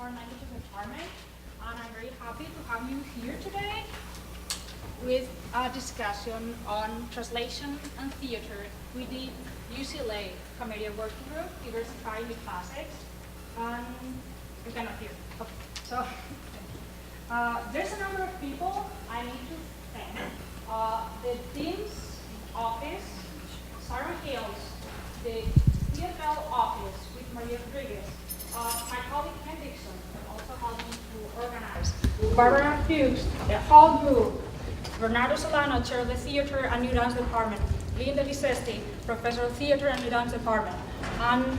Foreign Languages Department, and I'm very happy to have you here today with a discussion on translation and theater with the UCLA Committee Working Group, Diversifying The Classics, and you cannot hear. Okay. So there's a number of people I need to thank. The Dean's Office, Sarah Hills, the TFL Office with Maria Rodriguez, my colleague Ken Dixon, also helping to organize, Barbara Hughes, the whole group, Bernardo Solano, Chair of the Theater and New Dance Department, Linda Vicesti, Professor of Theater and New Dance Department. And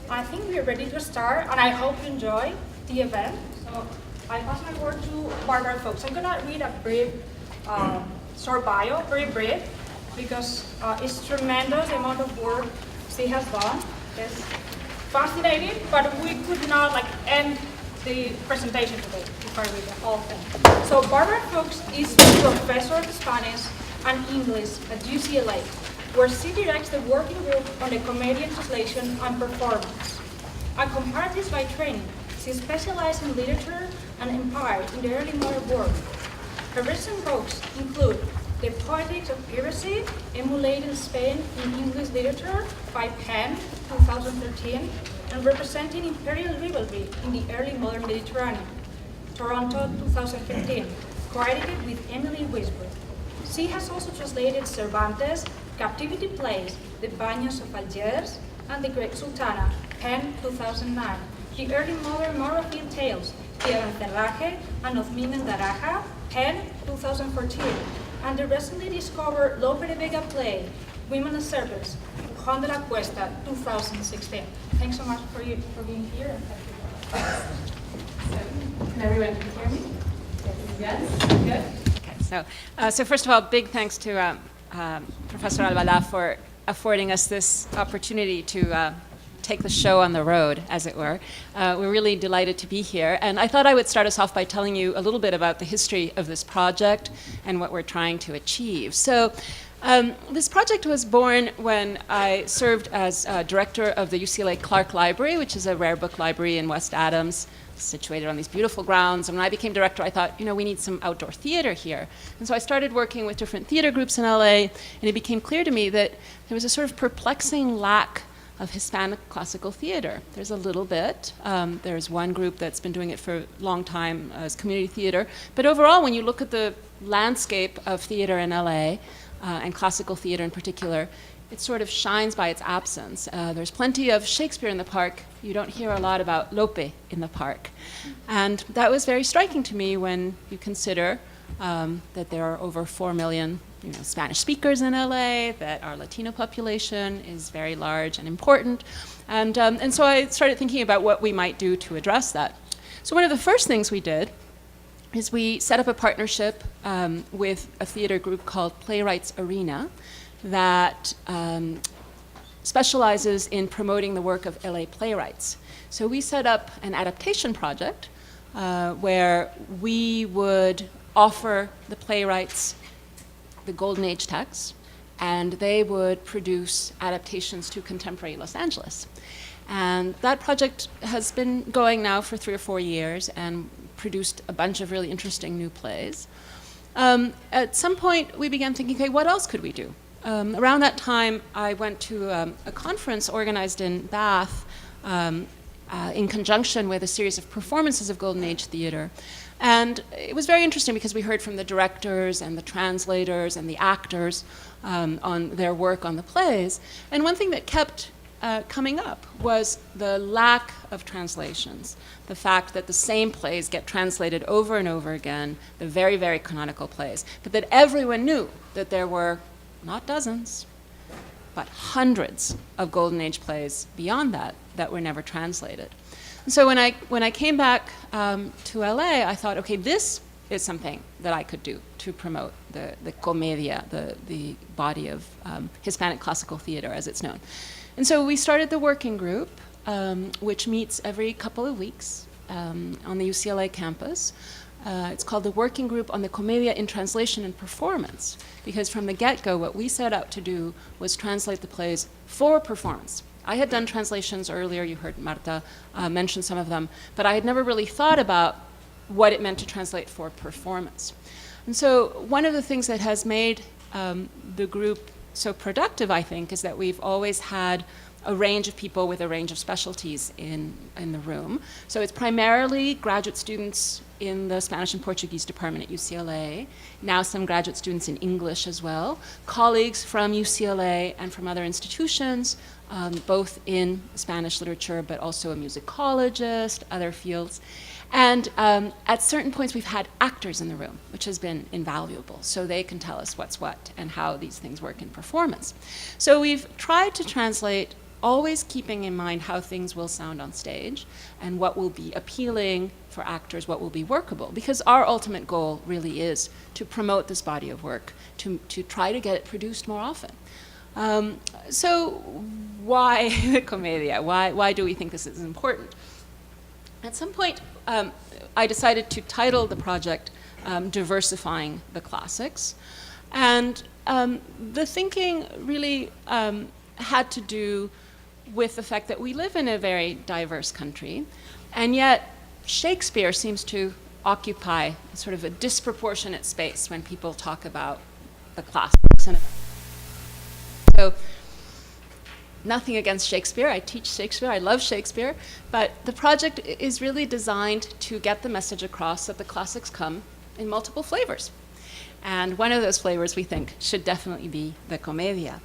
I think we're ready to start, and I hope you enjoy the event. So I pass my word to Barbara, folks. I'm gonna read a brief short bio, very brief, because it's tremendous the amount of work she has done. It's fascinating, but we could not end the presentation today if I read the whole thing. So Barbara Fuchs is Professor of Spanish and English at UCLA, where she directs the working group on the comedian translation and performance. A comparativist by training, she specialized in literature and empire in the early modern world. Her recent books include The Politics of Piracy, Emulating Spain in English Literature by Penn, 2013, and Representing Imperial Rivalry in the Early Modern Mediterranean, Toronto, 2015, co-edited with Emily Wisbrook. She has also translated Cervantes' captivity plays, The Baños of Algiers, and The Great Sultana, Penn, 2009, the early modern Moroccan tales, The Abencerraje and Osmin en Daraja, Penn, 2014, and the recently discovered Lope de Vega play, Women as Servants, Juan de la Cuesta, 2016. Thanks so much for being here, and thank you. Can everyone hear me? Yes? Good? Okay, so first of all, big thanks to Professor Albalá for affording us this opportunity to take the show on the road, as it were. We're really delighted to be here. And I thought I would start us off by telling you a little bit about the history of this project and what we're trying to achieve. So this project was born when I served as director of the UCLA Clark Library, which is a rare book library in West Adams, situated on these beautiful grounds. And when I became director, I thought, we need some outdoor theater here. And so I started working with different theater groups in LA, and it became clear to me that there was a sort of perplexing lack of Hispanic classical theater. There's a little bit. There's one group that's been doing it for a long time as community theater. But overall, when you look at the landscape of theater in LA, and classical theater in particular, it sort of shines by its absence. There's plenty of Shakespeare in the park. You don't hear a lot about Lope in the park. And that was very striking to me when you consider that there are over 4 million Spanish speakers in LA, that our Latino population is very large and important. And so I started thinking about what we might do to address that. So one of the first things we did is we set up a partnership with a theater group called Playwrights Arena that specializes in promoting the work of LA playwrights. So we set up an adaptation project where we would offer the playwrights the Golden Age texts, and they would produce adaptations to contemporary Los Angeles. And that project has been going now for 3 or 4 years and produced a bunch of really interesting new plays. At some point, we began thinking, okay, what else could we do? Around that time, I went to a conference organized in Bath in conjunction with a series of performances of Golden Age theater. And it was very interesting because we heard from the directors and the translators and the actors on their work on the plays. And one thing that kept coming up was the lack of translations, the fact that the same plays get translated over and over again, the very, very canonical plays, but that everyone knew that there were not dozens, but hundreds of Golden Age plays beyond that that were never translated. And so when I came back to LA, I thought, okay, this is something that I could do to promote the comedia, the body of Hispanic classical theater as it's known. And so we started the working group, which meets every couple of weeks on the UCLA campus. It's called the Working Group on the Comedia in Translation and Performance, because from the get-go, what we set out to do was translate the plays for performance, I had done translations earlier, you heard Marta mention some of them, but I had never really thought about what it meant to translate for performance. And so one of the things that has made the group so productive, I think, is that we've always had a range of people with a range of specialties in the room. So it's primarily graduate students in the Spanish and Portuguese department at UCLA, now some graduate students in English as well, colleagues from UCLA and from other institutions, both in Spanish literature, but also a musicologist, other fields. And at certain points, we've had actors in the room, which has been invaluable, so they can tell us what's what and how these things work in performance. So we've tried to translate, always keeping in mind how things will sound on stage and what will be appealing for actors, what will be workable, because our ultimate goal really is to promote this body of work, to try to get it produced more often. So why the Commedia? Why do we think this is important? At some point, I decided to title the project Diversifying the Classics. And the thinking really had to do with the fact that we live in a very diverse country, and yet Shakespeare seems to occupy sort of a disproportionate space when people talk about the classics. And so, nothing against Shakespeare. I teach Shakespeare. I love Shakespeare. But the project is really designed to get the message across that the classics come in multiple flavors. And one of those flavors, we think, should definitely be the Commedia.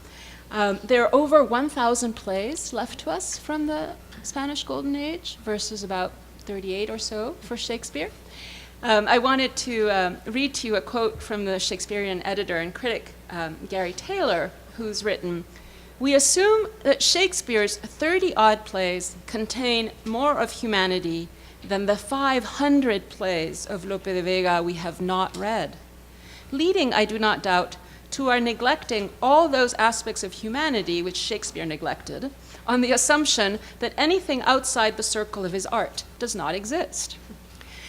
There are over 1,000 plays left to us from the Spanish Golden Age versus about 38 or so for Shakespeare. I wanted to read to you a quote from the Shakespearean editor and critic, Gary Taylor, who's written, "We assume that Shakespeare's 30-odd plays contain more of humanity than the 500 plays of Lope de Vega we have not read, leading, I do not doubt, to our neglecting all those aspects of humanity which Shakespeare neglected, on the assumption that anything outside the circle of his art does not exist."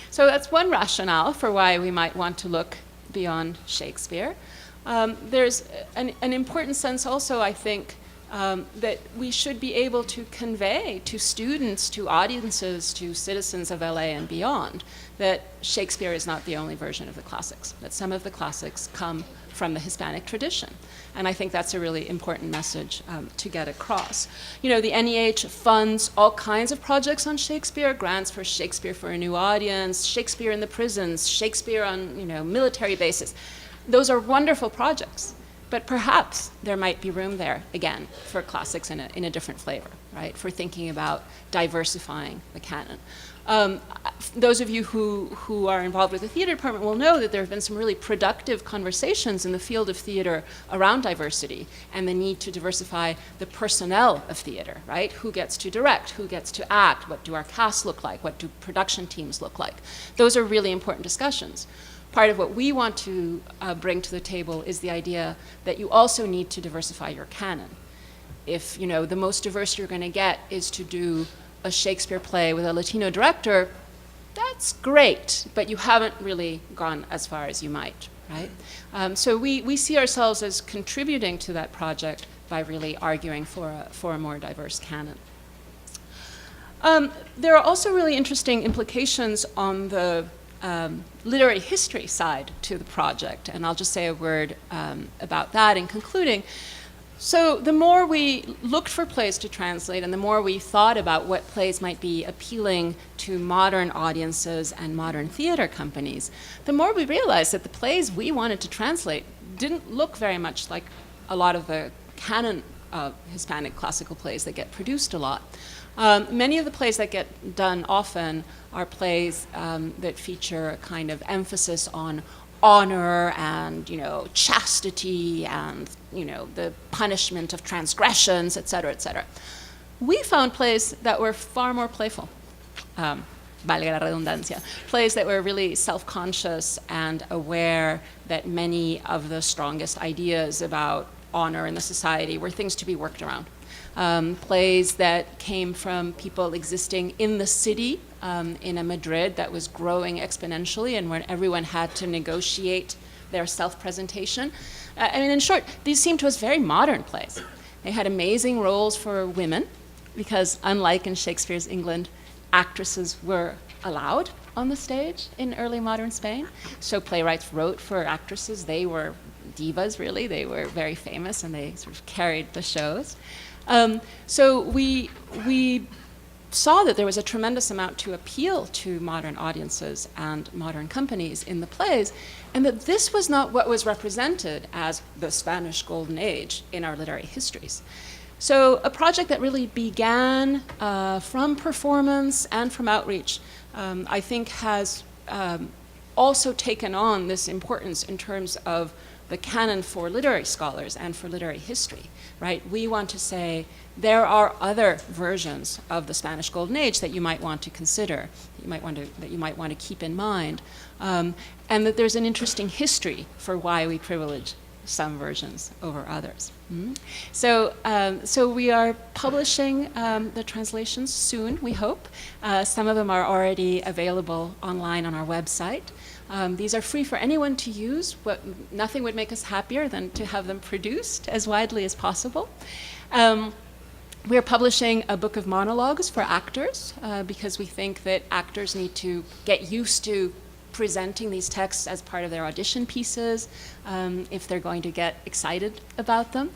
So that's one rationale for why we might want to look beyond Shakespeare. There's an important sense also, I think, that we should be able to convey to students, to audiences, to citizens of LA and beyond, that Shakespeare is not the only version of the classics, that some of the classics come from the Hispanic tradition. And I think that's a really important message to get across. You know, the NEH funds all kinds of projects on Shakespeare, grants for Shakespeare for a New Audience, Shakespeare in the prisons, Shakespeare on, military bases. Those are wonderful projects, but perhaps there might be room there, again, for classics in a different flavor, right, for thinking about diversifying the canon. Those of you who are involved with the theater department will know that there have been some really productive conversations in the field of theater around diversity and the need to diversify the personnel of theater, right? Who gets to direct? Who gets to act? What do our casts look like? What do production teams look like? Those are really important discussions. Part of what we want to bring to the table is the idea that you also need to diversify your canon. If, the most diverse you're going to get is to do a Shakespeare play with a Latino director, that's great, but you haven't really gone as far as you might, right? So we see ourselves as contributing to that project by really arguing for a more diverse canon. There are also really interesting implications on the literary history side to the project, and I'll just say a word about that in concluding. So the more we looked for plays to translate and the more we thought about what plays might be appealing to modern audiences and modern theater companies, the more we realized that the plays we wanted to translate didn't look very much like a lot of the canon Hispanic classical plays that get produced a lot. Many of the plays that get done often are plays that feature a kind of emphasis on honor and, chastity and, the punishment of transgressions, et cetera, et cetera. We found plays that were far more playful, valga la redundancia, plays that were really self-conscious and aware that many of the strongest ideas about honor in the society were things to be worked around. Plays that came from people existing in the city, in a Madrid that was growing exponentially and when everyone had to negotiate their self-presentation. In short, these seemed to us very modern plays. They had amazing roles for women, because unlike in Shakespeare's England, actresses were allowed on the stage in early modern Spain. So playwrights wrote for actresses. They were divas, really. They were very famous, and they sort of carried the shows. So we saw that there was a tremendous amount to appeal to modern audiences and modern companies in the plays, and that this was not what was represented as the Spanish Golden Age in our literary histories. So a project that really began from performance and from outreach, I think has also taken on this importance in terms of the canon for literary scholars and for literary history, right? We want to say there are other versions of the Spanish Golden Age that you might want to consider, that you might want to keep in mind, and that there's an interesting history for why we privilege some versions over others. So we are publishing the translations soon, we hope. Some of them are already available online on our website. These are free for anyone to use. Nothing would make us happier than to have them produced as widely as possible. We're publishing a book of monologues for actors because we think that actors need to get used to presenting these texts as part of their audition pieces if they're going to get excited about them.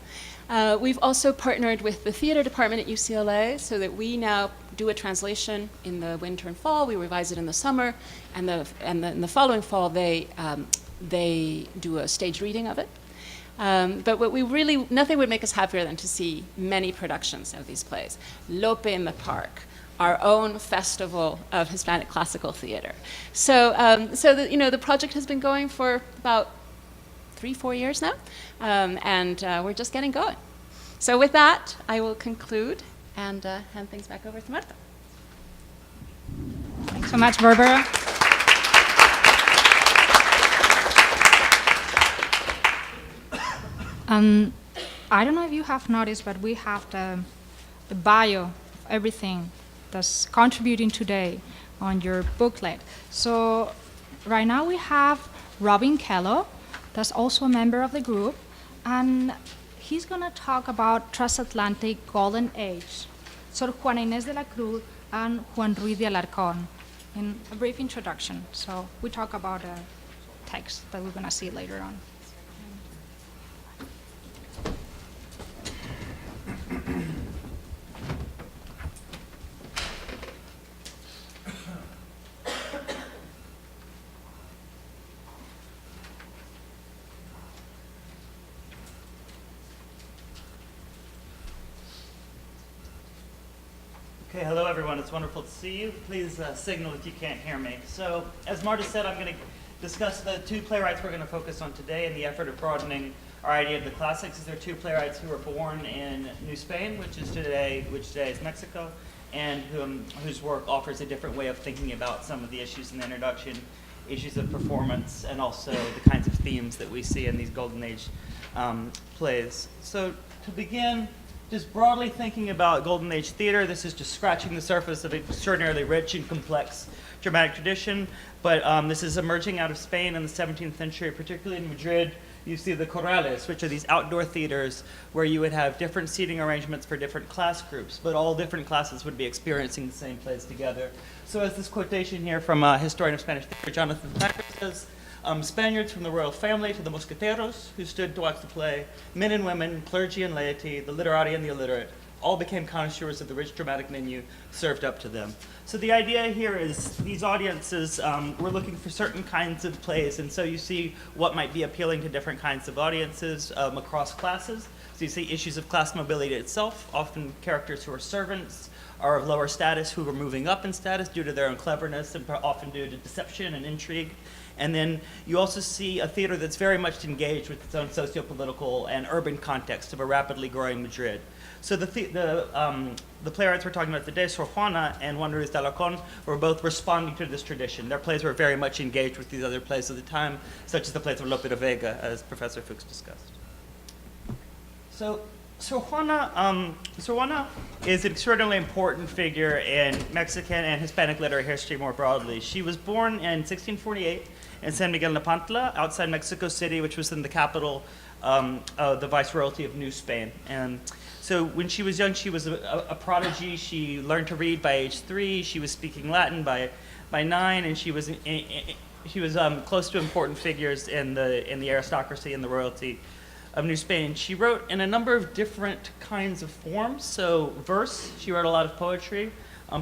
We've also partnered with the theater department at UCLA so that we now do a translation in the winter and fall. We revise it in the summer, and in the following fall they do a stage reading of it. But nothing would make us happier than to see many productions of these plays. Lope in the Park, our own festival of Hispanic classical theater. So the project has been going for about 3-4 years now, and we're just getting going. So with that, I will conclude and hand things back over to Marta. Thanks so much, Barbara. I don't know if you have noticed, but we have the bio of everything that's contributing today on your booklet. So right now we have Robin Kello, that's also a member of the group, and he's going to talk about transatlantic golden age. So Juana Inés de la Cruz and Juan Ruiz de Alarcón in a brief introduction. So we talk about a text that we're going to see later on. Okay, hello everyone. It's wonderful to see you. Please signal if you can't hear me. So, as Marta said, I'm going to discuss the two playwrights we're going to focus on today in the effort of broadening our idea of the classics. These are two playwrights who were born in New Spain, which today is Mexico, and whose work offers a different way of thinking about some of the issues in the introduction, issues of performance, and also the kinds of themes that we see in these Golden Age plays. So, to begin, just broadly thinking about Golden Age theater, this is just scratching the surface of an extraordinarily rich and complex dramatic tradition, but this is emerging out of Spain in the 17th century, particularly in Madrid. You see the corrales, which are these outdoor theaters where you would have different seating arrangements for different class groups, but all different classes would be experiencing the same plays together. So as this quotation here from a historian of Spanish theater, Jonathan Thacker, says, Spaniards from the royal family to the mosqueteros who stood to watch the play, men and women, clergy and laity, the literati and the illiterate, all became connoisseurs of the rich dramatic menu served up to them. So the idea here is these audiences were looking for certain kinds of plays, and so you see what might be appealing to different kinds of audiences across classes. So you see issues of class mobility itself, often characters who are servants are of lower status who are moving up in status due to their own cleverness and often due to deception and intrigue. And then you also see a theater that's very much engaged with its own socio-political and urban context of a rapidly growing Madrid. So the playwrights we're talking about today, Sor Juana and Juan Ruiz de Alarcón, were both responding to this tradition. Their plays were very much engaged with these other plays of the time, such as the plays of Lope de Vega, as Professor Fuchs discussed. So Sor Juana is an extraordinarily important figure in Mexican and Hispanic literary history more broadly. She was born in 1648 in San Miguel Nepantla, outside Mexico City, which was in the capital of the Viceroyalty of New Spain. And So when she was young, she was a prodigy. She learned to read by age 3. She was speaking Latin by 9, and she was close to important figures in the aristocracy and the royalty of New Spain. She wrote in a number of different kinds of forms. So verse, she wrote a lot of poetry.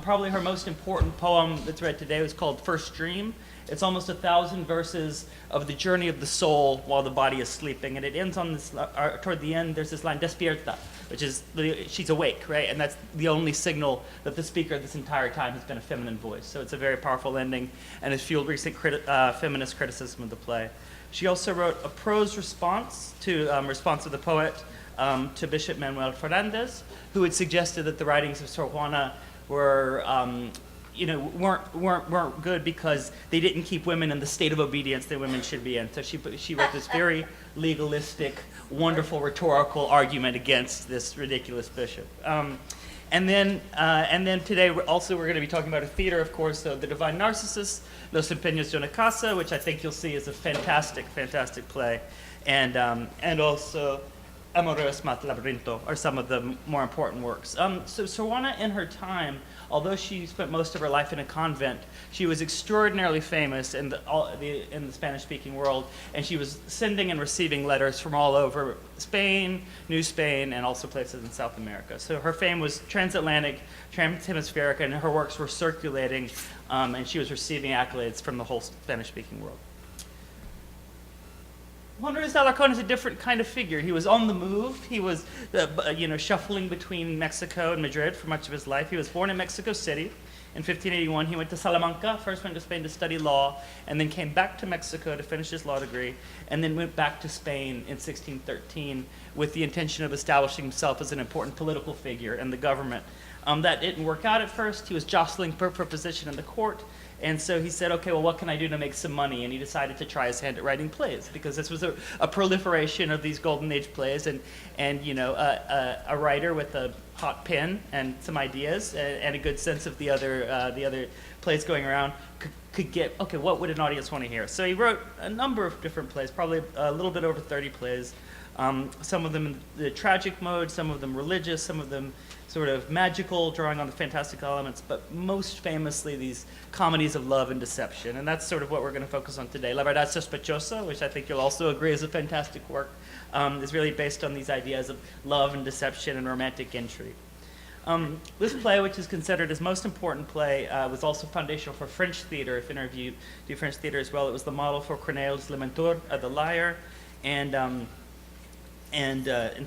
Probably her most important poem that's read today was called First Dream. It's almost 1,000 verses of the journey of the soul while the body is sleeping. And it ends on this, toward the end, there's this line, despierta, which is, she's awake, right? And that's the only signal that the speaker this entire time has been a feminine voice. So it's a very powerful ending and has fueled recent feminist criticism of the play. She also wrote a prose response of the poet to Bishop Manuel Fernandez, who had suggested that the writings of Sor Juana were, weren't good because they didn't keep women in the state of obedience that women should be in. So she wrote this very legalistic, wonderful rhetorical argument against this ridiculous bishop. And then today we're going to be talking about a theater, of course, so the Divine Narcissist, Los Empeños de una Casa, which I think you'll see is a fantastic, fantastic play, and also Amores Mat Labyrinto are some of the more important works. So Sor Juana in her time, although she spent most of her life in a convent, she was extraordinarily famous in the Spanish-speaking world, and she was sending and receiving letters from all over Spain, New Spain, and also places in South America. So her fame was transatlantic, transhemispheric, and her works were circulating, and she was receiving accolades from the whole Spanish-speaking world. Juan Ruiz de Alarcón is a different kind of figure. He was on the move. He was, shuffling between Mexico and Madrid for much of his life. He was born in Mexico City in 1581. He went to Salamanca, first went to Spain to study law, and then came back to Mexico to finish his law degree, and then went back to Spain in 1613 with the intention of establishing himself as an important political figure in the government. That didn't work out at first. He was jostling for position in the court. And so he said, okay, well, what can I do to make some money? And he decided to try his hand at writing plays, because this was a proliferation of these Golden Age plays, and a writer with a hot pen and some ideas and a good sense of the other plays going around could get, okay, what would an audience want to hear? So he wrote a number of different plays, probably a little bit over 30 plays, some of them in the tragic mode, some of them religious, some of them sort of magical, drawing on the fantastical elements, but most famously these comedies of love and deception. And that's sort of what we're going to focus on today. La Verdad Sospechosa, which I think you'll also agree is a fantastic work, is really based on these ideas of love and deception and romantic intrigue. This play, which is considered his most important play, was also foundational for French theater. If any of you do French theater as well, it was the model for Corneille's Le Mentor, The Liar, and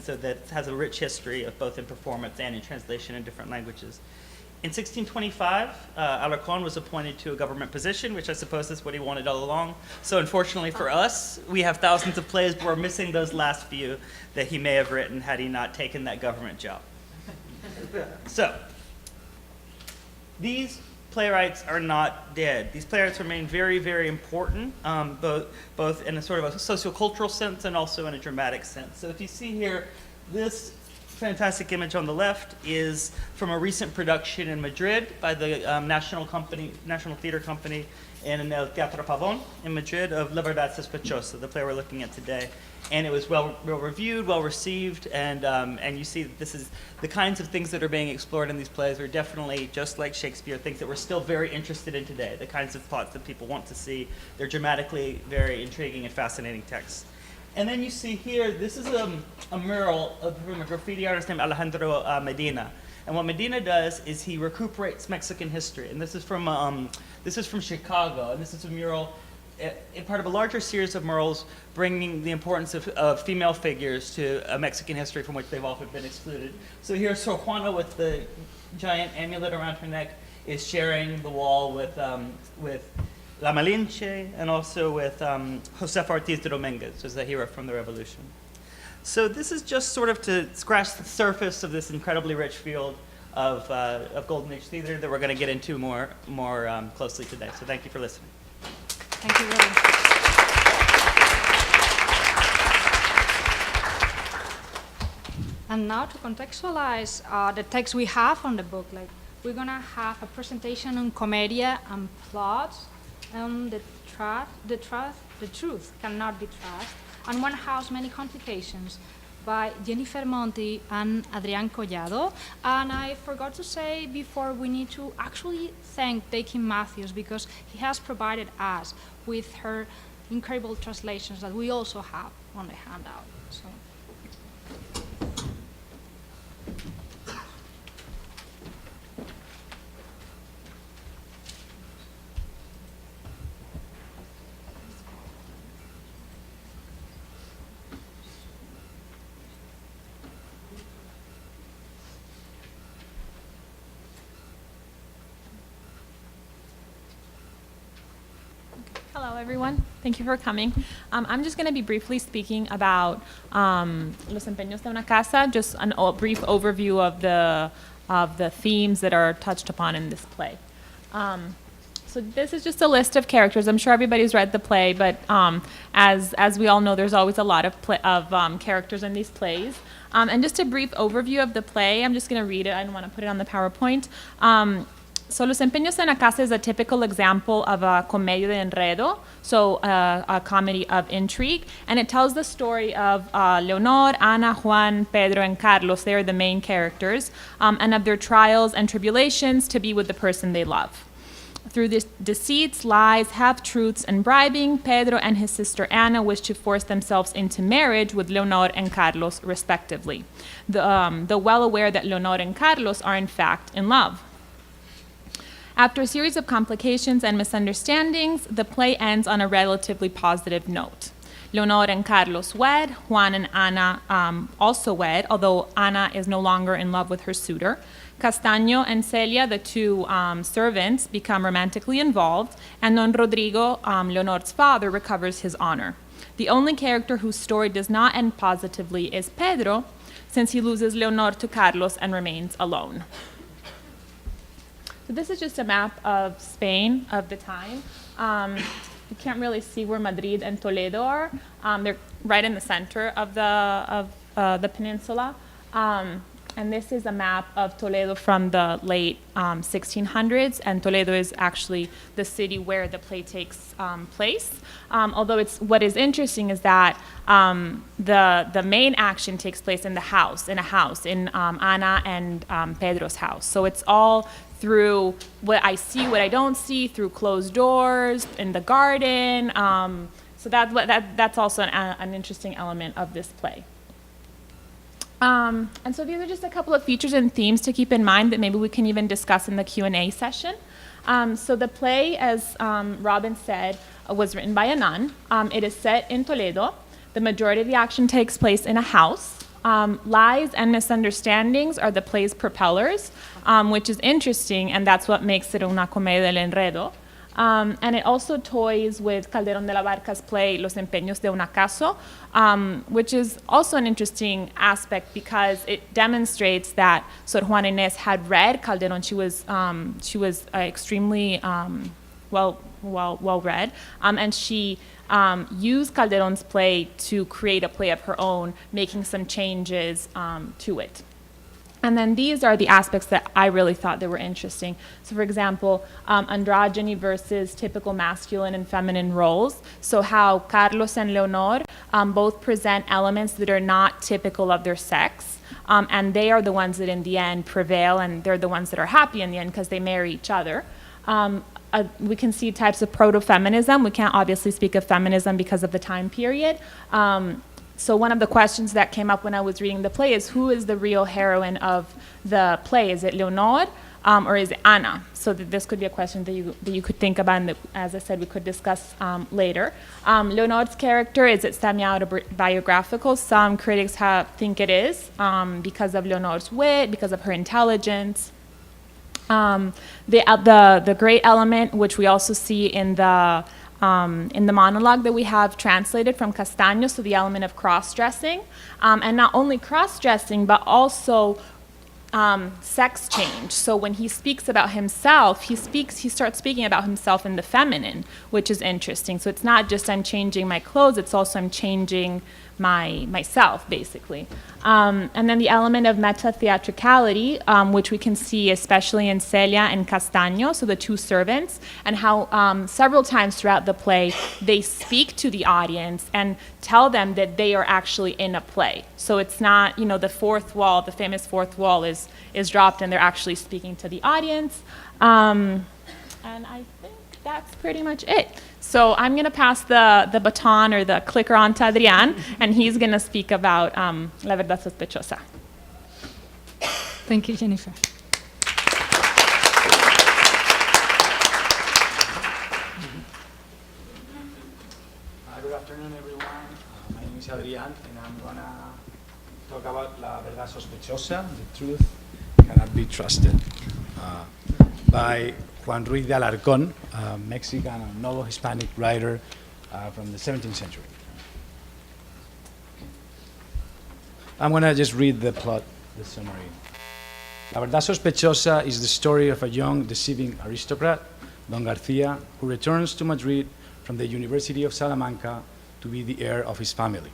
so that has a rich history of both in performance and in translation in different languages. In 1625, Alarcón was appointed to a government position, which I suppose is what he wanted all along. So unfortunately for us, we have thousands of plays, but we're missing those last few that he may have written had he not taken that government job. So, these playwrights are not dead. These playwrights remain very, very important, both in a sort of a sociocultural sense and also in a dramatic sense. So if you see here, this fantastic image on the left is from a recent production in Madrid by the National Theater Company in El Teatro Pavón in Madrid of La Verdad Sospechosa, the play we're looking at today. And it was well reviewed, well received, and you see that this is the kinds of things that are being explored in these plays are definitely, just like Shakespeare, things that we're still very interested in today, the kinds of plots that people want to see. They're dramatically very intriguing and fascinating texts. And then you see here, this is a mural from a graffiti artist named Alejandro Medina. And what Medina does is he recuperates Mexican history. And this is from Chicago, and this is a mural in part of a larger series of murals bringing the importance of female figures to a Mexican history from which they've often been excluded. So here, Sor Juana with the giant amulet around her neck is sharing the wall with La Malinche and also with Josefa Ortiz de Dominguez, who's the hero from the Revolution. So this is just sort of to scratch the surface of this incredibly rich field of Golden Age theater that we're going to get into more closely today. So thank you for listening. Thank you very much. And now to contextualize the text we have on the book, like we're gonna have a presentation on commedia and plot, the truth cannot be trusted, and one has many complications. by Jennifer Monti and Adrián Collado. And I forgot to say before, we need to actually thank Daikin Matthews because he has provided us with her incredible translations that we also have on the handout. So. Hello, everyone. Thank you for coming. I'm just going to be briefly speaking about Los Empeños de una Casa, just a brief overview of the themes that are touched upon in this play. So this is just a list of characters. I'm sure everybody's read the play, but as we all know, there's always a lot of characters in these plays. And just a brief overview of the play. I'm just going to read it. I don't want to put it on the PowerPoint. So Los Empeños de una Casa is a typical example of a comedia de enredo, so a comedy of intrigue, and it tells the story of Leonor, Ana, Juan, Pedro, and Carlos. They are the main characters, and of their trials and tribulations to be with the person they love. Through deceits, lies, half-truths, and bribing, Pedro and his sister Ana wish to force themselves into marriage with Leonor and Carlos, respectively, though well aware that Leonor and Carlos are in fact in love. After a series of complications and misunderstandings, the play ends on a relatively positive note. Leonor and Carlos wed, Juan and Ana also wed, although Ana is no longer in love with her suitor. Castaño and Celia, the two servants, become romantically involved, and Don Rodrigo, Leonor's father, recovers his honor. The only character whose story does not end positively is Pedro, since he loses Leonor to Carlos and remains alone. So this is just a map of Spain of the time. You can't really see where Madrid and Toledo are. They're right in the center of the peninsula. And this is a map of Toledo from the late 1600s, and Toledo is actually the city where the play takes place. Although what is interesting is that the main action takes place in a house, in Ana and Pedro's house. So it's all through what I see, what I don't see, through closed doors, in the garden. So that's also an interesting element of this play. And so these are just a couple of features and themes to keep in mind that maybe we can even discuss in the Q&A session. So the play, as Robin said, was written by a nun. It is set in Toledo. The majority of the action takes place in a house. Lies and misunderstandings are the play's propellers, which is interesting, and that's what makes it una comedia del enredo. And it also toys with Calderón de la Barca's play Los Empeños de un Acaso, which is also an interesting aspect because it demonstrates that Sor Juana Inés had read Calderón. She was extremely well read, and she used Calderón's play to create a play of her own, making some changes to it. And then these are the aspects that I really thought that were interesting. So for example, androgyny versus typical masculine and feminine roles. So how Carlos and Leonor both present elements that are not typical of their sex. And they are the ones that in the end prevail, and they're the ones that are happy in the end because they marry each other. We can see types of proto-feminism. We can't obviously speak of feminism because of the time period. So one of the questions that came up when I was reading the play is, who is the real heroine of the play? Is it Leonor or is it Ana? So this could be a question that you could think about, and that, as I said, we could discuss later. Leonor's character, is it semi-autobiographical? Some critics think it is because of Leonor's wit, because of her intelligence. The great element, which we also see in the monologue that we have translated from Castaño, so the element of cross-dressing, and not only cross-dressing, but also sex change. So when he speaks about himself, he starts speaking about himself in the feminine, which is interesting. So it's not just I'm changing my clothes, it's also I'm changing myself, basically. And then the element of meta-theatricality, which we can see especially in Celia and Castaño, so the two servants, and how several times throughout the play they speak to the audience and tell them that they are actually in a play. So it's not, the fourth wall, the famous fourth wall is dropped and they're actually speaking to the audience. And I think that's pretty much it. So I'm going to pass the baton or the clicker on to Adrián, and he's going to speak about La Verdad Sospechosa. Thank you, Jennifer. Good afternoon, everyone. My name is Adrián, and I'm going to talk about La Verdad Sospechosa, The Truth Cannot Be Trusted, by Juan Ruiz de Alarcón, a Mexican and novel Hispanic writer from the 17th century. I'm going to just read the plot, the summary. La Verdad Sospechosa is the story of a young, deceiving aristocrat, Don Garcia, who returns to Madrid from the University of Salamanca to be the heir of his family.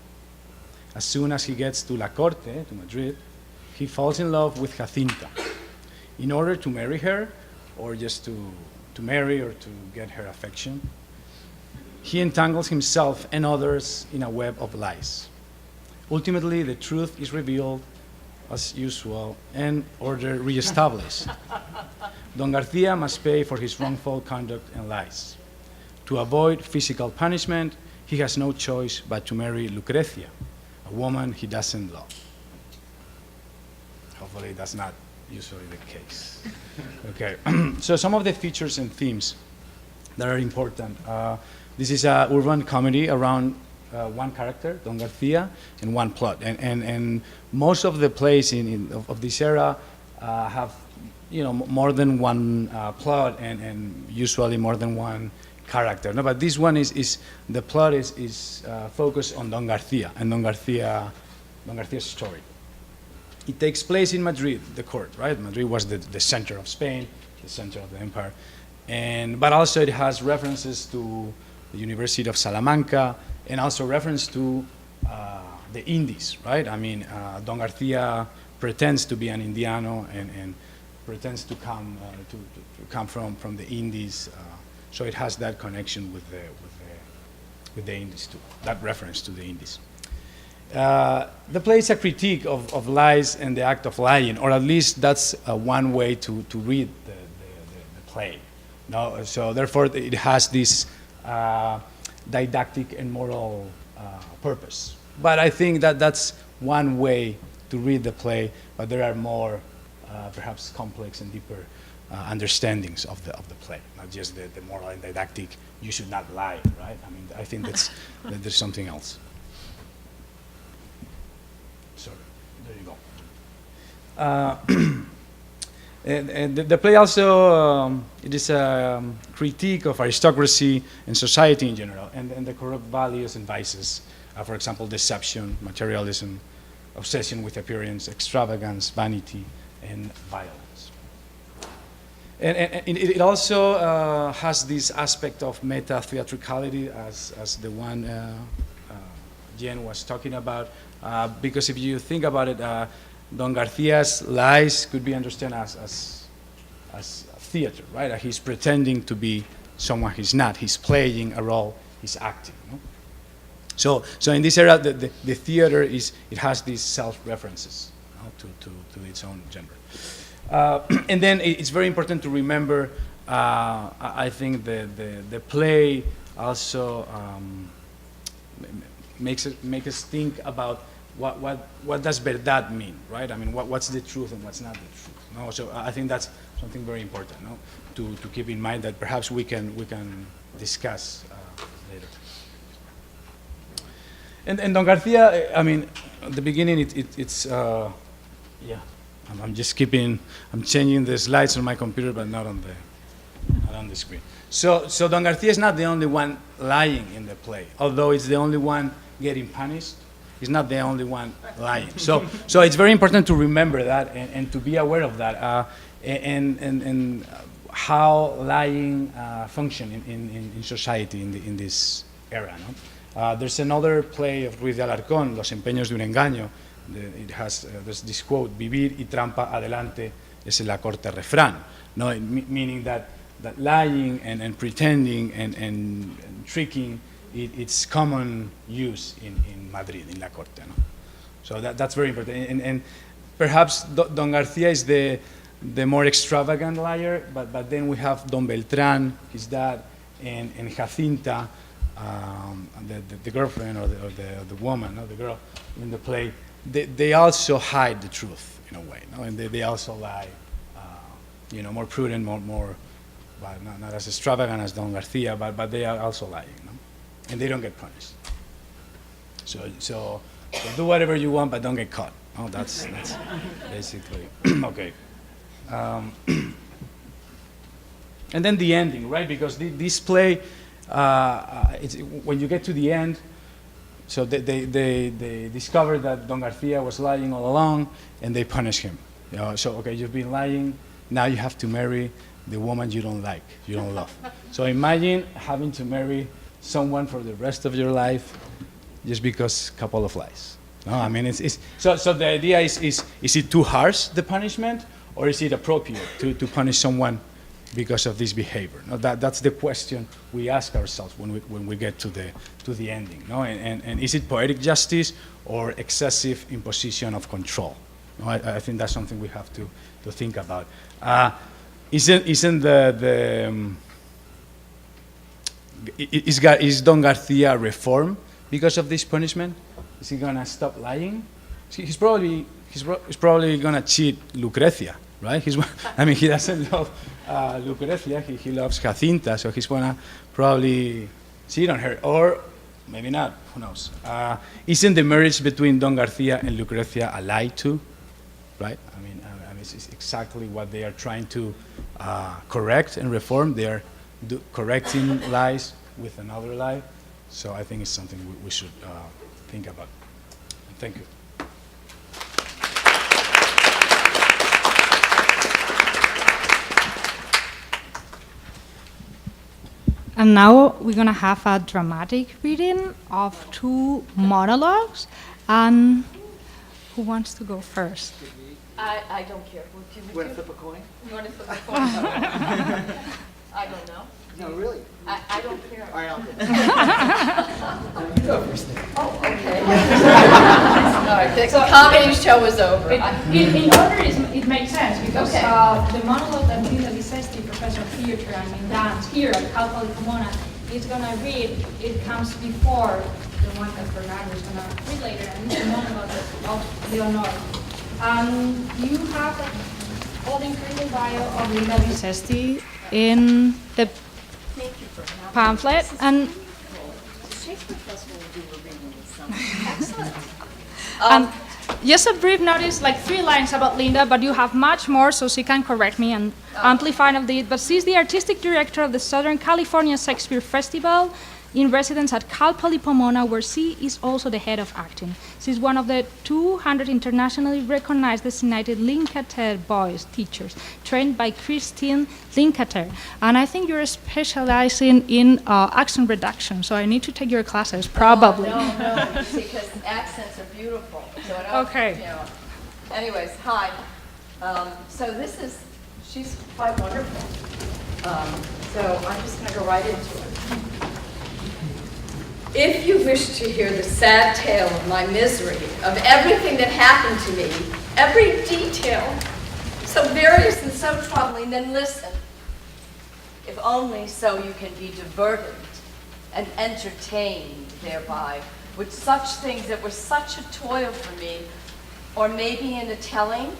As soon as he gets to La Corte, to Madrid, he falls in love with Jacinta. In order to marry her, or just to marry or to get her affection, he entangles himself and others in a web of lies. Ultimately, the truth is revealed as usual and order reestablished. Don Garcia must pay for his wrongful conduct and lies. To avoid physical punishment, he has no choice but to marry Lucrecia, a woman he doesn't love. Hopefully that's not usually the case. Okay, so some of the features and themes that are important. This is an urban comedy around one character, Don Garcia, and one plot. And most of the plays of this era have more than one plot and usually more than one character. No, but this one is the plot is focused on Don Garcia and Don Garcia's story. It takes place in Madrid, the court, right? Madrid was the center of Spain, the center of the empire. But also it has references to the University of Salamanca and also reference to the Indies, right? I mean, Don Garcia pretends to be an Indiano and pretends to come from the Indies. So it has that connection with the Indies too, that reference to the Indies. The play is a critique of lies and the act of lying, or at least that's one way to read the play. No? So therefore, it has this didactic and moral purpose. But I think that's one way to read the play, but there are more perhaps complex and deeper understandings of the play, not just the moral and didactic, you should not lie, right? I mean, I think that there's something else. So, there you go. And the play also, it is a critique of aristocracy and society in general, and the corrupt values and vices. For example, deception, materialism, obsession with appearance, extravagance, vanity, and violence. And it also has this aspect of meta-theatricality as the one Jen was talking about, because if you think about it, Don Garcia's lies could be understood as theater, right? He's pretending to be someone he's not. He's playing a role, he's acting. No? So in this era, the theater it has these self-references, to its own genre. And then it's very important to remember, I think the play also makes us think about what does verdad mean, right? I mean, what's the truth and what's not the truth. No? So I think that's something very important, no? to keep in mind that perhaps we can discuss later. And Don Garcia, I mean, at the beginning it's yeah. I'm changing the slides on my computer, but not on the screen. So Don Garcia is not the only one lying in the play, although it's the only one getting punished. He's not the only one lying. So it's very important to remember that and to be aware of that, and how lying function in society in this era. No? There's another play of Ruiz de Alarcón, Los empeños de un engaño. There's this quote, vivir y trampa adelante es la corte refrán, no? Meaning that lying and pretending and tricking, it's common use in Madrid, in la corte. No? So that's very important. And perhaps Don Garcia is the more extravagant liar, but then we have Don Beltrán, his dad, and Jacinta, the girlfriend or the woman, no, the girl in the play. They also hide the truth in a way, no? And they also lie, more prudent, more but not as extravagant as Don Garcia, but they are also lying, no? And they don't get punished. So do whatever you want, but don't get caught. Oh, that's basically okay. And then the ending, right? Because this play, when you get to the end, so they discover that Don Garcia was lying all along, and they punish him. So okay, you've been lying. Now you have to marry the woman you don't like, you don't love. So imagine having to marry someone for the rest of your life just because a couple of lies. No, I mean, so the idea is it too harsh, the punishment, or is it appropriate to punish someone because of this behavior? No, that's the question we ask ourselves when we get to the ending. No, and is it poetic justice or excessive imposition of control? No, I think that's something we have to think about. Is Don Garcia reformed because of this punishment? Is he gonna stop lying? He's probably gonna cheat Lucrecia, right? He doesn't love Lucrecia. He loves Jacinta, so he's gonna probably cheat on her, or maybe not. Who knows? Isn't the marriage between Don Garcia and Lucrecia a lie too? Right? I mean, it's exactly what they are trying to correct and reform. They are correcting lies with another lie. So I think it's something we should think about. Thank you. And now we're going to have a dramatic reading of 2 monologues. And who wants to go first? I don't care. You want to flip a coin? You want to flip a coin? I don't know. No, really. I don't care. All right, I'll go. You go first then. Oh, okay. All right, the comedy show is over. In order, it makes sense because Okay. the monologue that Linda Licesti, professor of theater and in dance here at Cal Poly Pomona, is going to read. It comes before the one that Bernardo is going to read later, and it's the monologue of Leonor. You have all the incredible bio of Linda Licesti in the pamphlet, and just a brief notice, like 3 lines about Linda, but you have much more, so she can correct me and amplify of it. But she's the artistic director of the Southern California Shakespeare Festival in residence at Cal Poly Pomona, where she is also the head of acting. She's one of the 200 internationally recognized designated Linklater boys teachers, trained by Christine Linklater. And I think you're specializing in accent reduction, so I need to take your classes, probably. No, because accents are beautiful. So I don't, Okay. Anyways, hi. So she's quite wonderful. So I'm just going to go right into it. If you wish to hear the sad tale of my misery, of everything that happened to me, every detail, so various and so troubling, then listen. If only so you can be diverted and entertained thereby with such things that were such a toil for me, or maybe in the telling,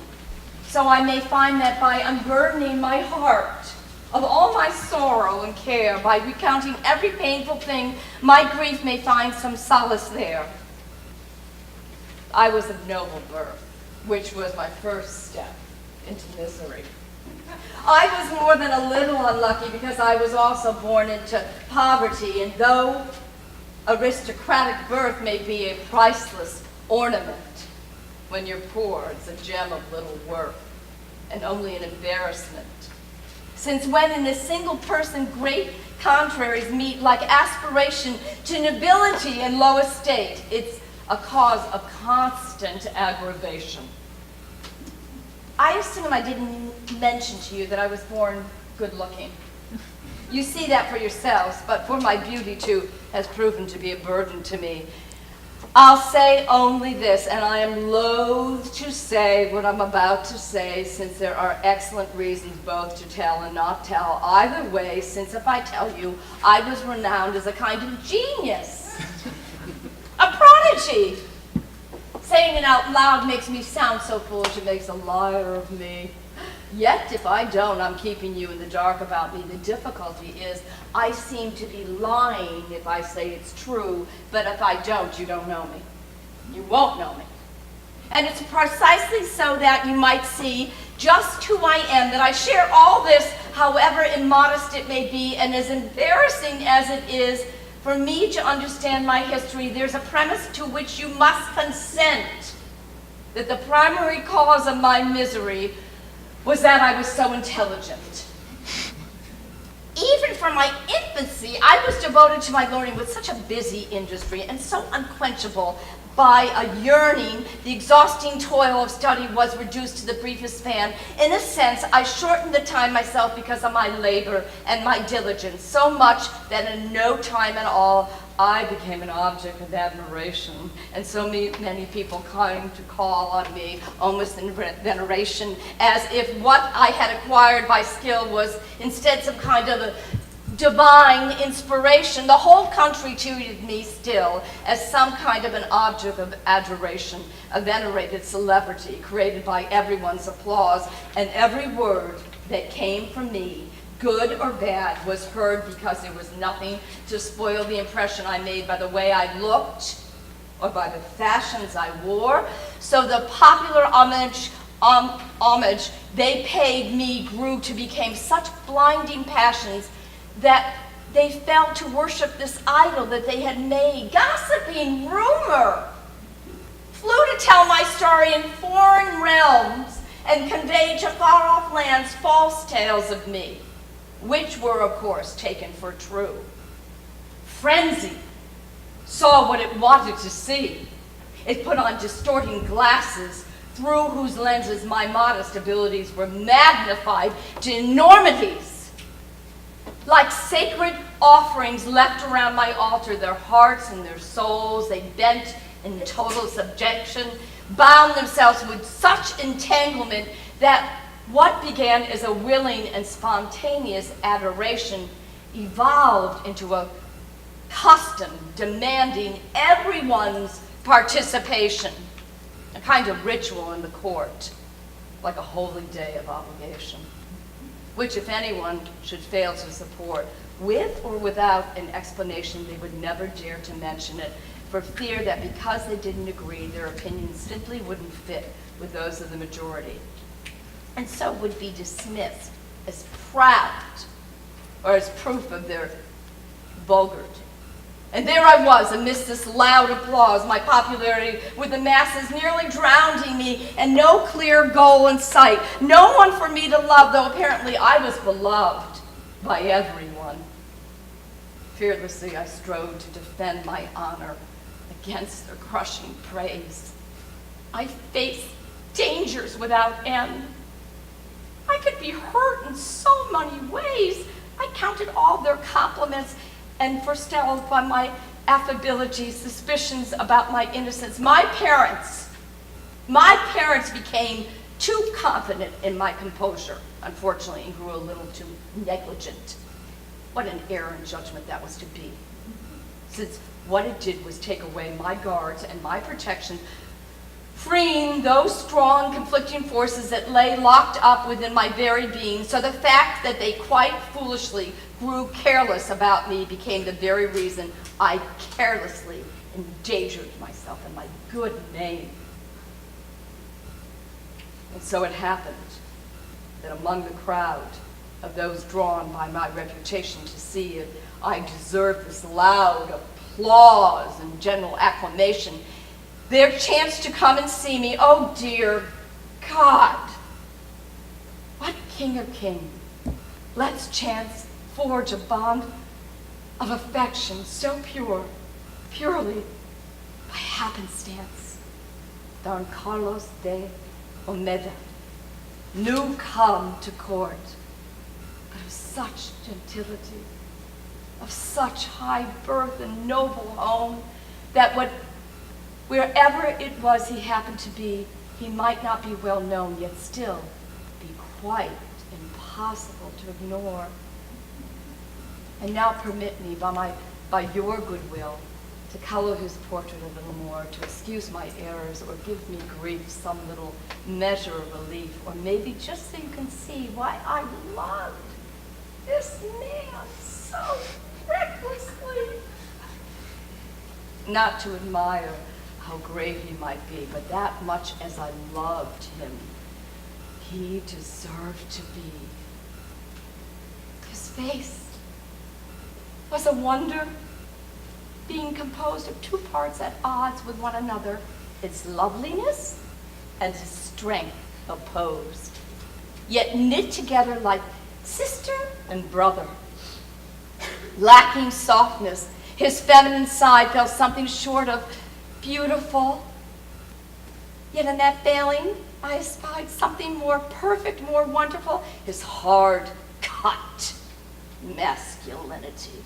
so I may find that by unburdening my heart of all my sorrow and care, by recounting every painful thing, my grief may find some solace there. I was of noble birth, which was my first step into misery. I was more than a little unlucky because I was also born into poverty, and though aristocratic birth may be a priceless ornament, when you're poor, it's a gem of little worth and only an embarrassment. Since when in a single person great contraries meet like aspiration to nobility and low estate. It's a cause of constant aggravation. I assume I didn't mention to you that I was born good looking. You see that for yourselves, but for my beauty too has proven to be a burden to me. I'll say only this, and I am loath to say what I'm about to say, since there are excellent reasons both to tell and not tell. Either way, since if I tell you, I was renowned as a kind of genius, a prodigy. Saying it out loud makes me sound so foolish, it makes a liar of me. Yet, if I don't, I'm keeping you in the dark about me. The difficulty is I seem to be lying if I say it's true, but if I don't, you don't know me. You won't know me. And it's precisely so that you might see just who I am, that I share all this, however immodest it may be, and as embarrassing as it is for me to understand my history, there's a premise to which you must consent, that the primary cause of my misery was that I was so intelligent. Even from my infancy, I was devoted to my learning with such a busy industry and so unquenchable by a yearning. The exhausting toil of study was reduced to the briefest span. In a sense, I shortened the time myself because of my labor and my diligence, so much that in no time at all, I became an object of admiration, and so many people came to call on me almost in veneration, as if what I had acquired by skill was instead some kind of a divine inspiration. The whole country treated me still as some kind of an object of adoration, a venerated celebrity created by everyone's applause, and every word that came from me, good or bad, was heard because there was nothing to spoil the impression I made by the way I looked or by the fashions I wore. So the popular homage they paid me grew to become such blinding passions that they fell to worship this idol that they had made. Gossiping rumor flew to tell my story in foreign realms and convey to far-off lands false tales of me, which were, of course, taken for true. Frenzy saw what it wanted to see. It put on distorting glasses through whose lenses my modest abilities were magnified to enormities. Like sacred offerings left around my altar, their hearts and their souls, they bent in total subjection, bound themselves with such entanglement that what began as a willing and spontaneous adoration evolved into a custom demanding everyone's participation, a kind of ritual in the court, like a holy day of obligation, which if anyone should fail to support, with or without an explanation, they would never dare to mention it, for fear that because they didn't agree, their opinions simply wouldn't fit with those of the majority, and so would be dismissed as proud or as proof of their vulgarity. And there I was amidst this loud applause, my popularity with the masses nearly drowning me, and no clear goal in sight, no one for me to love, though apparently I was beloved by everyone. Fearlessly I strove to defend my honor against their crushing praise. I faced dangers without end. I could be hurt in so many ways. I counted all their compliments and forestalled by my affability suspicions about my innocence. My parents became too confident in my composure, unfortunately, and grew a little too negligent. What an error in judgment that was to be, since what it did was take away my guards and my protection, freeing those strong conflicting forces that lay locked up within my very being. So the fact that they quite foolishly grew careless about me became the very reason I carelessly endangered myself and my good name. And so it happened that among the crowd of those drawn by my reputation to see if I deserved this loud applause and general acclamation, there chanced to come and see me, oh dear God, what king of kings lets chance forge a bond of affection so pure, purely by happenstance. Don Carlos de Olmeda knew come to court, but of such gentility, of such high birth and noble home, that wherever it was he happened to be, he might not be well known, yet still be quite impossible to ignore. And now permit me, by your goodwill, to color his portrait a little more, to excuse my errors, or give me grief some little measure of relief, or maybe just so you can see why I loved this man so recklessly. Not to admire how great he might be, but that much as I loved him, he deserved to be. His face was a wonder, being composed of two parts at odds with one another, its loveliness and its strength opposed, yet knit together like sister and brother. Lacking softness, his feminine side fell something short of beautiful, yet in that failing I espied something more perfect, more wonderful, his hard cut masculinity,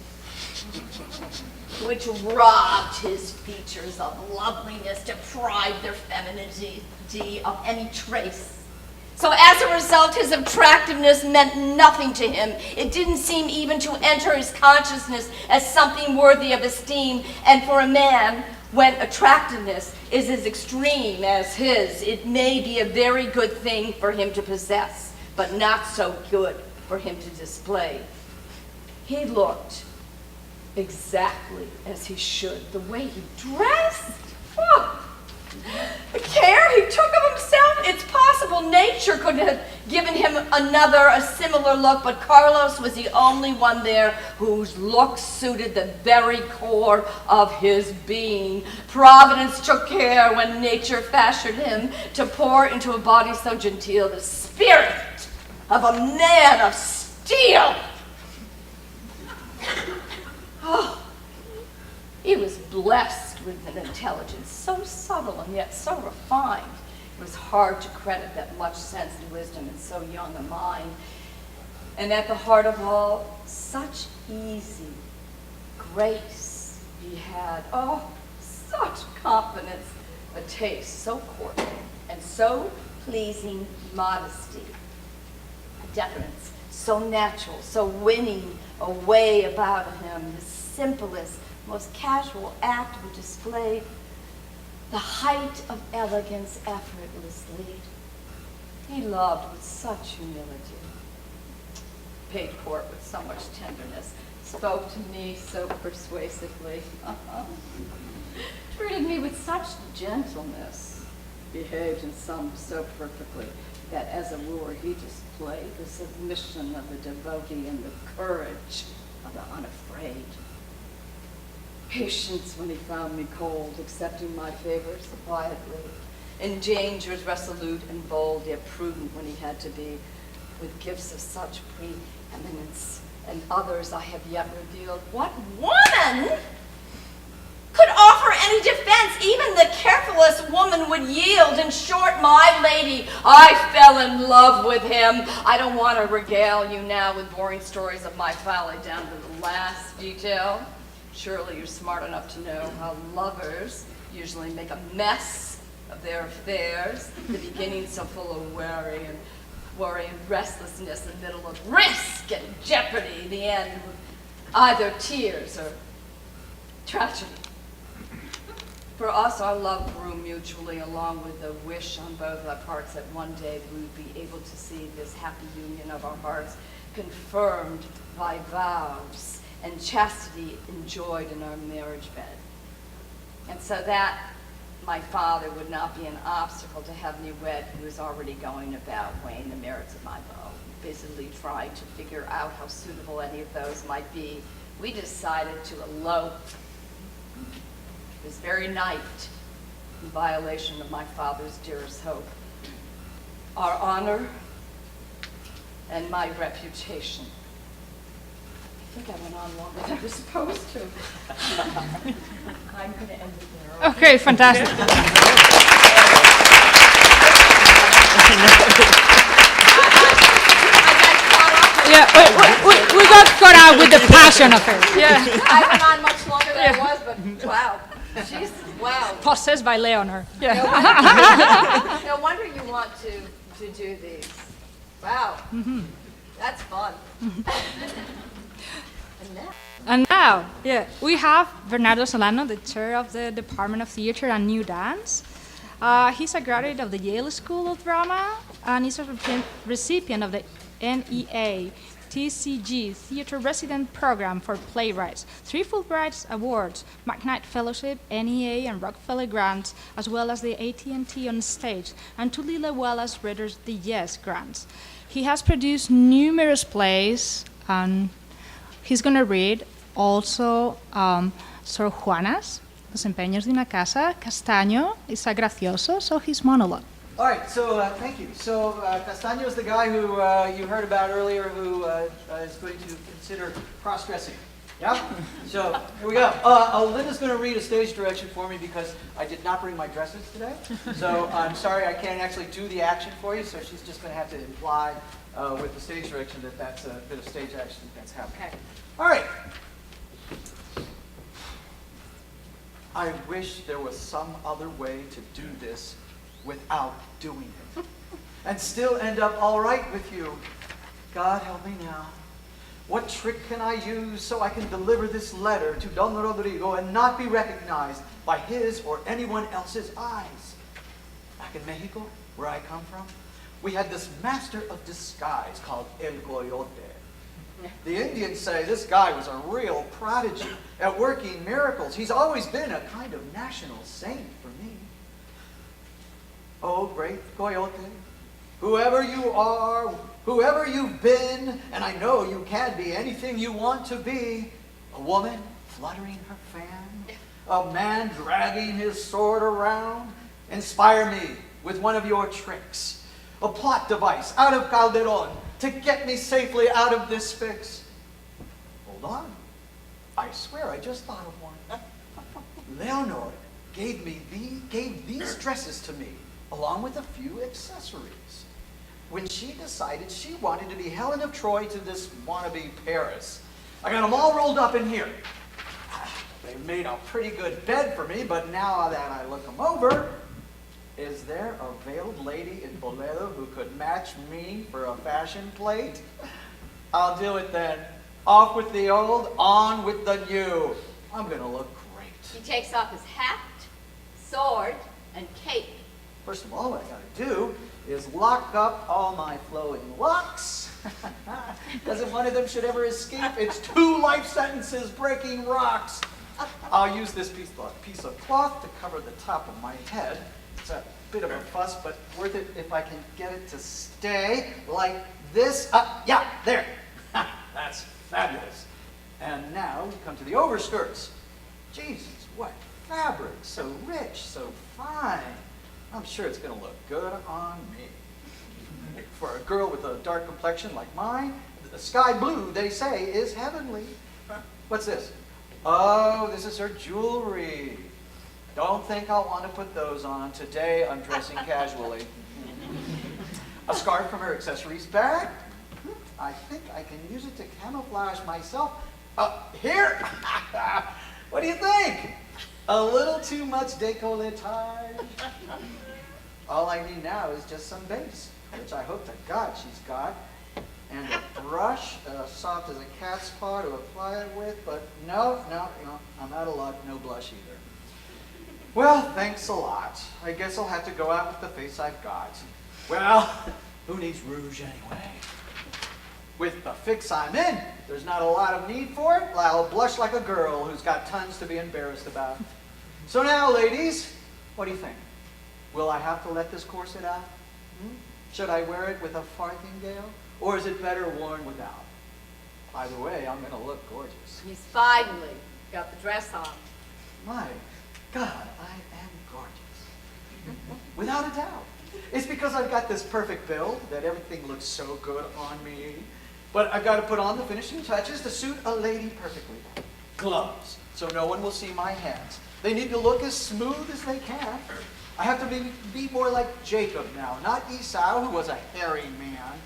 which robbed his features of loveliness, deprived their femininity of any trace. So as a result, his attractiveness meant nothing to him. It didn't seem even to enter his consciousness as something worthy of esteem. And for a man, when attractiveness is as extreme as his, it may be a very good thing for him to possess, but not so good for him to display. He looked exactly as he should. The way he dressed, the care he took of himself. It's possible nature could have given him a similar look, but Carlos was the only one there whose look suited the very core of his being. Providence took care when nature fashioned him to pour into a body so genteel the spirit of a man of steel. Oh, he was blessed with an intelligence so subtle and yet so refined. It was hard to credit that much sense and wisdom in so young a mind. And at the heart of all, such easy grace he had. Oh, such confidence, a taste so courtly and so pleasing modesty, a deference so natural, so winning a way about him, the simplest, most casual act would display the height of elegance effortlessly. He loved with such humility, paid court with so much tenderness, spoke to me so persuasively, treated me with such gentleness, behaved in some so perfectly that as a wooer he displayed the submission of the devotee and the courage of the unafraid. Patience when he found me cold, accepting my favors quietly. In dangers resolute and bold, yet prudent when he had to be, with gifts of such preeminence, and others I have yet revealed. What woman could offer any defense? Even the carefulest woman would yield. In short, my lady, I fell in love with him. I don't want to regale you now with boring stories of my folly down to the last detail. Surely you're smart enough to know how lovers usually make a mess of their affairs, the beginning so full of worry and restlessness, the middle of risk and jeopardy, the end with either tears or tragedy. For us, our love grew mutually, along with the wish on both our parts that one day we would be able to see this happy union of our hearts confirmed by vows and chastity enjoyed in our marriage bed. And so that my father would not be an obstacle to have me wed, who was already going about weighing the merits of my vow, busily trying to figure out how suitable any of those might be. We decided to elope this very night in violation of my father's dearest hope. Our honor and my reputation. think I went on longer than I was supposed to. I'm going to end it there. Okay, fantastic. Yeah, we got caught out with the passion of it. Yeah. I went on much longer than I was, but wow. She's, wow. Possessed by Leonor. Yeah. No wonder you want to do these. Wow. That's fun. And now. And now, yeah, we have Bernardo Solano, the chair of the Department of Theater and New Dance. He's a graduate of the Yale School of Drama, and he's a recipient of the NEA TCG Theater Resident Program for Playwrights, 3 Fulbright Awards, McKnight Fellowship, NEA, and Rockefeller Grants, as well as the AT&T on Stage, and 2 Lila Wallace Reader's the Yes Grants. He has produced numerous plays, and he's going to read also Sor Juana's, Los Empeños de una Casa, Castaño, Está Gracioso, so his monologue. All right, so thank you. So Castaño is the guy who you heard about earlier who is going to consider cross-dressing. Yeah? So here we go. Linda's going to read a stage direction for me because I did not bring my dresses today. So I'm sorry I can't actually do the action for you, so she's just going to have to imply with the stage direction that that's a bit of stage action that's happening. Okay. All right. I wish there was some other way to do this without doing it, and still end up all right with you. God help me now. What trick can I use so I can deliver this letter to Don Rodrigo and not be recognized by his or anyone else's eyes? Back in Mexico, where I come from, we had this master of disguise called El Coyote. The Indians say this guy was a real prodigy at working miracles. He's always been a kind of national saint for me. Oh, great Coyote, whoever you are, whoever you've been, and I know you can be anything you want to be, a woman fluttering her fan, a man dragging his sword around, inspire me with one of your tricks, a plot device out of Calderon to get me safely out of this fix. Hold on, I swear I just thought of one. Leonor gave these dresses to me, along with a few accessories, when she decided she wanted to be Helen of Troy to this wannabe Paris. I got them all rolled up in here. They made a pretty good bed for me, but now that I look them over, is there a veiled lady in Boledo who could match me for a fashion plate? I'll do it then. Off with the old, on with the new. I'm gonna look great. He takes off his hat, sword, and cape. First of all, what I gotta do is lock up all my flowing locks. Because if one of them should ever escape, it's 2 life sentences breaking rocks. I'll use this piece of cloth to cover the top of my head. It's a bit of a fuss, but worth it if I can get it to stay like this. Yeah, there. That's fabulous. And now we come to the overskirts. Jesus, what fabric, so rich, so fine. I'm sure it's going to look good on me. For a girl with a dark complexion like mine, the sky blue, they say, is heavenly. What's this? Oh, this is her jewelry. Don't think I'll want to put those on. Today, I'm dressing casually. A scarf from her accessories bag. I think I can use it to camouflage myself. Here? What do you think? A little too much décolletage. All I need now is just some base, which I hope to God she's got, and a brush, soft as a cat's paw to apply it with, but no, I'm out of luck, no blush either. Well, thanks a lot. I guess I'll have to go out with the face I've got. Well, who needs rouge anyway? With the fix I'm in, there's not a lot of need for it. I'll blush like a girl who's got tons to be embarrassed about. So now, ladies, what do you think? Will I have to let this corset out? Should I wear it with a farthingale? Or is it better worn without? Either way, I'm going to look gorgeous. He's finally got the dress on. My God, I am gorgeous. Without a doubt. It's because I've got this perfect build that everything looks so good on me. But I've got to put on the finishing touches to suit a lady perfectly. Gloves, so no one will see my hands. They need to look as smooth as they can. I have to be more like Jacob now, not Esau, who was a hairy man.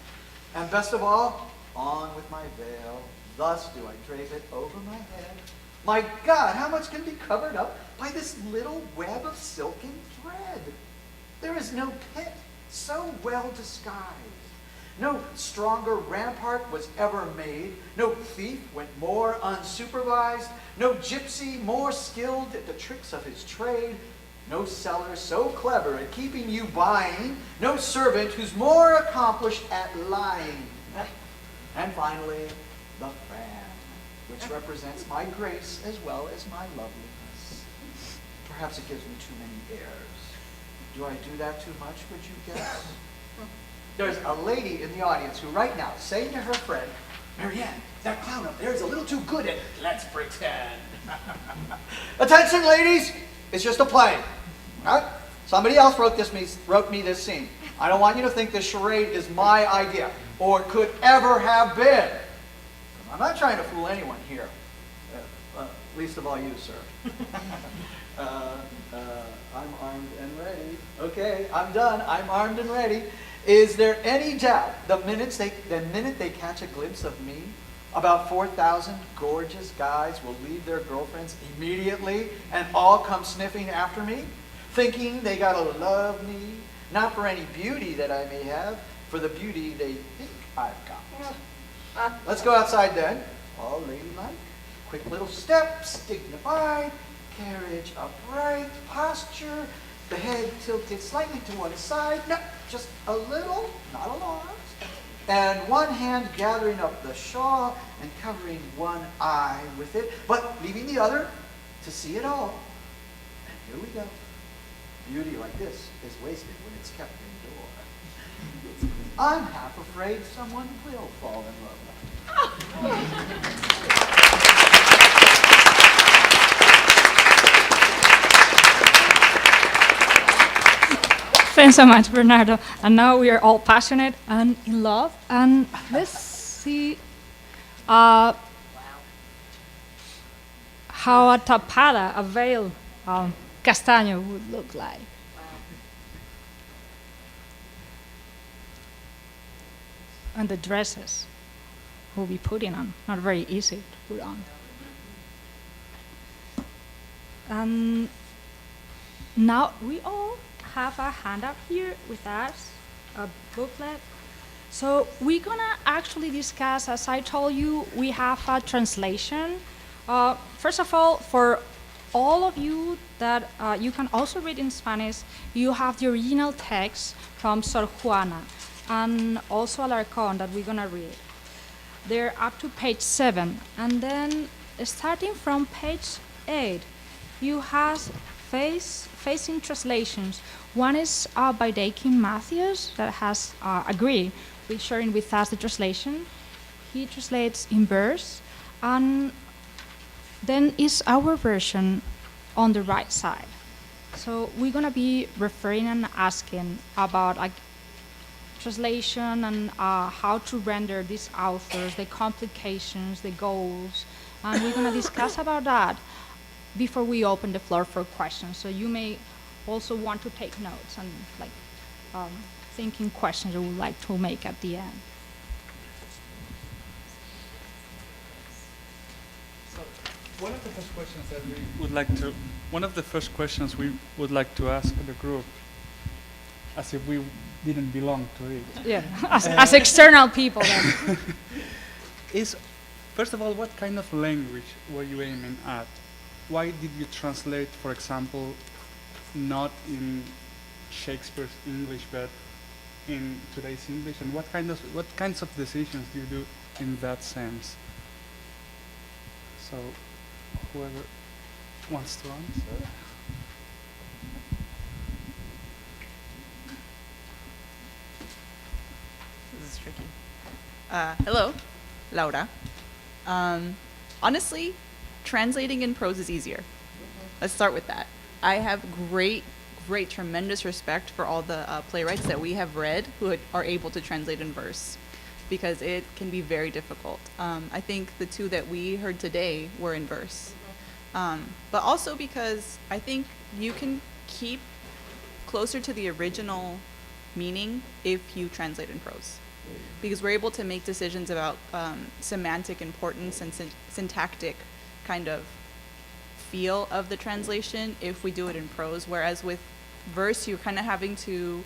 And best of all, on with my veil. Thus do I drape it over my head. My God, how much can be covered up by this little web of silken thread? There is no pit so well disguised. No stronger rampart was ever made. No thief went more unsupervised. No gypsy more skilled at the tricks of his trade. No seller so clever at keeping you buying. No servant who's more accomplished at lying. And finally, the fan, which represents my grace as well as my loveliness. Perhaps it gives me too many airs. Do I do that too much, would you guess? There's a lady in the audience who right now is saying to her friend, Marianne, that clown up there is a little too good at let's pretend. Attention, ladies! It's just a play. All right? Somebody else wrote me this scene. I don't want you to think this charade is my idea or could ever have been. I'm not trying to fool anyone here. Least of all you, sir. I'm armed and ready. Okay, I'm done. I'm armed and ready. Is there any doubt the minute they catch a glimpse of me, about 4,000 gorgeous guys will leave their girlfriends immediately and all come sniffing after me, thinking they gotta love me, not for any beauty that I may have, for the beauty they think I've got. Let's go outside then. All ladylike, quick little steps, dignified, carriage upright, posture, the head tilted slightly to one side, no, just a little, not a lot. And one hand gathering up the shawl and covering one eye with it, but leaving the other to see it all. And here we go. Beauty like this is wasted when it's kept indoor. I'm half afraid someone will fall in love with me. Thanks so much, Bernardo. And now we are all passionate and in love. And let's see how a tapada, a veil, castaño would look like. And the dresses we'll be putting on, not very easy to put on. And now we all have a handout here with us, a booklet. So we're gonna actually discuss, as I told you, we have a translation. First of all, for all of you that you can also read in Spanish, you have the original text from Sor Juana and also Alarcón that we're gonna read. They're up to page 7. And then starting from page 8, you have facing translations. One is by Dakin Matthews that has agreed with sharing with us the translation. He translates in verse, and then is our version on the right side. So we're gonna be referring and asking about like translation and how to render these authors, the complications, the goals, and we're gonna discuss about that before we open the floor for questions. So you may also want to take notes and like thinking questions you would like to make at the end. So one of the first questions we would like to ask the group, as if we didn't belong to it. Yeah, as external people. Then. Is, first of all, what kind of language were you aiming at? Why did you translate, for example, not in Shakespeare's English, but in today's English? And what kinds of decisions do you do in that sense? So, whoever wants to answer. This is tricky. Hello, Laura. Honestly, translating in prose is easier. Let's start with that. I have great, tremendous respect for all the playwrights that we have read who are able to translate in verse. because it can be very difficult. I think the two that we heard today were in verse. But also because I think you can keep closer to the original meaning if you translate in prose. Because we're able to make decisions about semantic importance and syntactic kind of feel of the translation if we do it in prose, whereas with verse you're kind of having to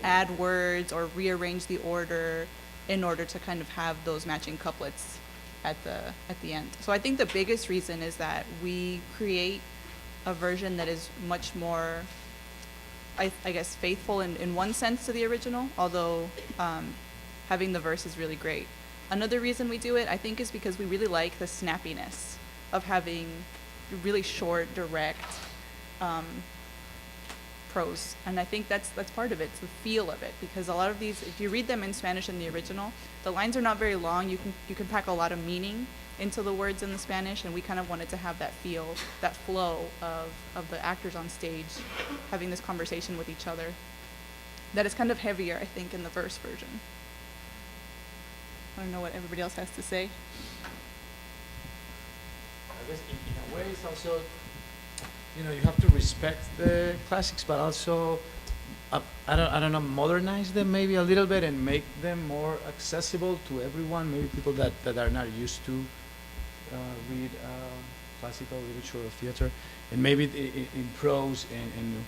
add words or rearrange the order in order to kind of have those matching couplets at the end. So I think the biggest reason is that we create a version that is much more, I guess, faithful in one sense to the original, although having the verse is really great. Another reason we do it, I think, is because we really like the snappiness of having really short, direct prose. And I think that's part of it, it's the feel of it, because a lot of these, if you read them in Spanish in the original, the lines are not very long. You can pack a lot of meaning into the words in the Spanish, and we kind of wanted to have that feel, that flow of the actors on stage having this conversation with each other. That is kind of heavier, I think, in the verse version. I don't know what everybody else has to say. I guess in a way it's also, you have to respect the classics, but also, I don't know, modernize them maybe a little bit and make them more accessible to everyone, maybe people that are not used to read classical literature or theater, and maybe in prose and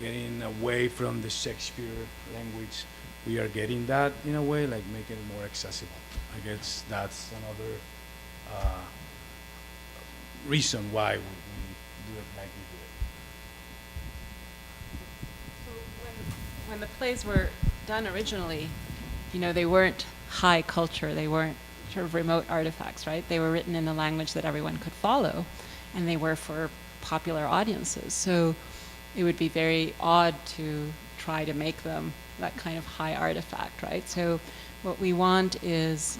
getting away from the Shakespeare language, we are getting that in a way, like making it more accessible. I guess that's another reason why we do it like we do it. So when the plays were done originally, they weren't high culture. They weren't sort of remote artifacts, right? They were written in a language that everyone could follow, and they were for popular audiences. So it would be very odd to try to make them that kind of high artifact, right? So what we want is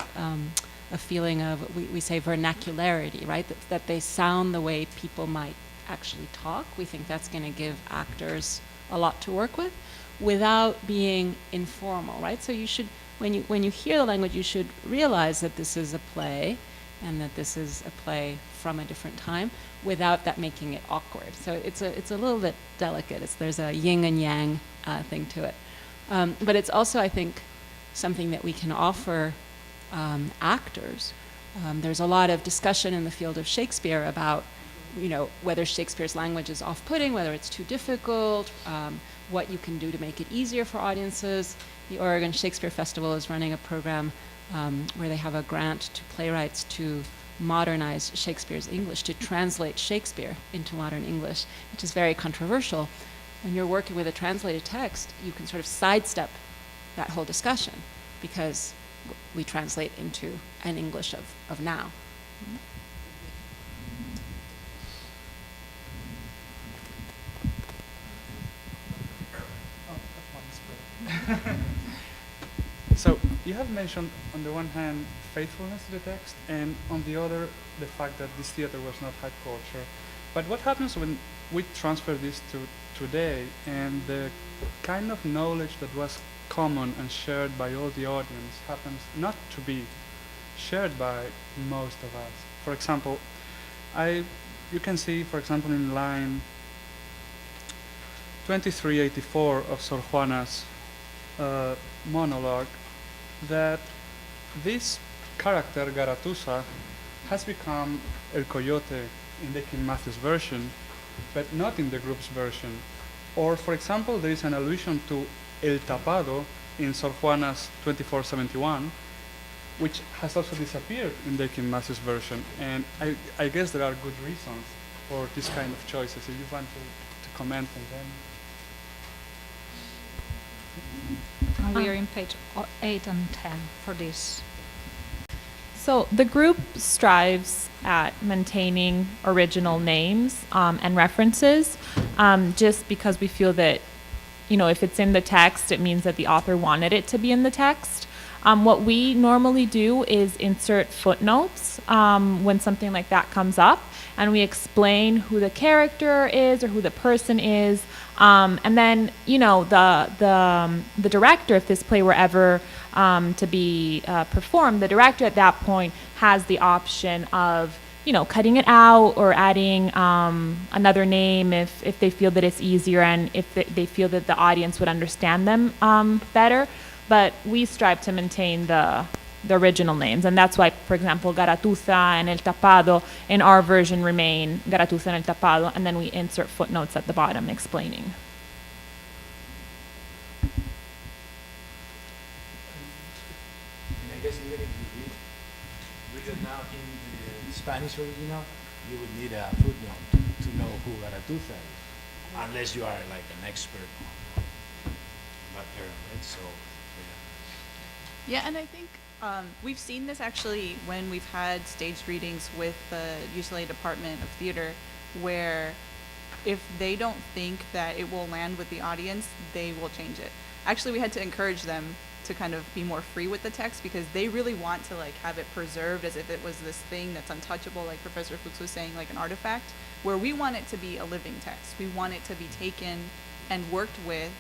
a feeling of, we say vernacularity, right? That they sound the way people might actually talk. We think that's going to give actors a lot to work with without being informal, right? So you should, when you hear the language, you should realize that this is a play and that this is a play from a different time without that making it awkward. So it's a little bit delicate. There's a yin and yang thing to it. But it's also, I think, something that we can offer actors. There's a lot of discussion in the field of Shakespeare about, whether Shakespeare's language is off-putting, whether it's too difficult, what you can do to make it easier for audiences. The Oregon Shakespeare Festival is running a program where they have a grant to playwrights to modernize Shakespeare's English, to translate Shakespeare into modern English, which is very controversial. When you're working with a translated text, you can sort of sidestep that whole discussion because we translate into an English of now. So you have mentioned on the one hand faithfulness to the text, and on the other the fact that this theater was not high culture. But what happens when we transfer this to today, and the kind of knowledge that was common and shared by all the audience happens not to be shared by most of us? For example, you can see, for example, in line 2384 of Sor Juana's monologue, that this character, Garatusa, has become El Coyote in the King Matthew's version, but not in the group's version. Or, for example, there is an allusion to El Tapado in Sor Juana's 2471, which has also disappeared in the King Matthew's version. And I guess there are good reasons for this kind of choices. If you want to comment on them. We are in page 8 and 10 for this. So the group strives at maintaining original names and references, just because we feel that, if it's in the text, it means that the author wanted it to be in the text. What we normally do is insert footnotes when something like that comes up, and we explain who the character is or who the person is. And then, the director, if this play were ever to be performed, the director at that point has the option of, you know, cutting it out or adding another name if they feel that it's easier and if they feel that the audience would understand them better. But we strive to maintain the original names, and that's why, for example, Garatuza and El Tapado in our version remain Garatuza and El Tapado, and then we insert footnotes at the bottom explaining. And I guess even if you read it now in the Spanish original, you would need a footnote to know who Garatuza is, unless you are like an expert on that term, right? So Yeah, and I think we've seen this actually when we've had staged readings with the UCLA Department of Theater, where if they don't think that it will land with the audience, they will change it. Actually, we had to encourage them to kind of be more free with the text because they really want to like have it preserved as if it was this thing that's untouchable, like Professor Fuchs was saying, like an artifact, where we want it to be a living text. We want it to be taken and worked with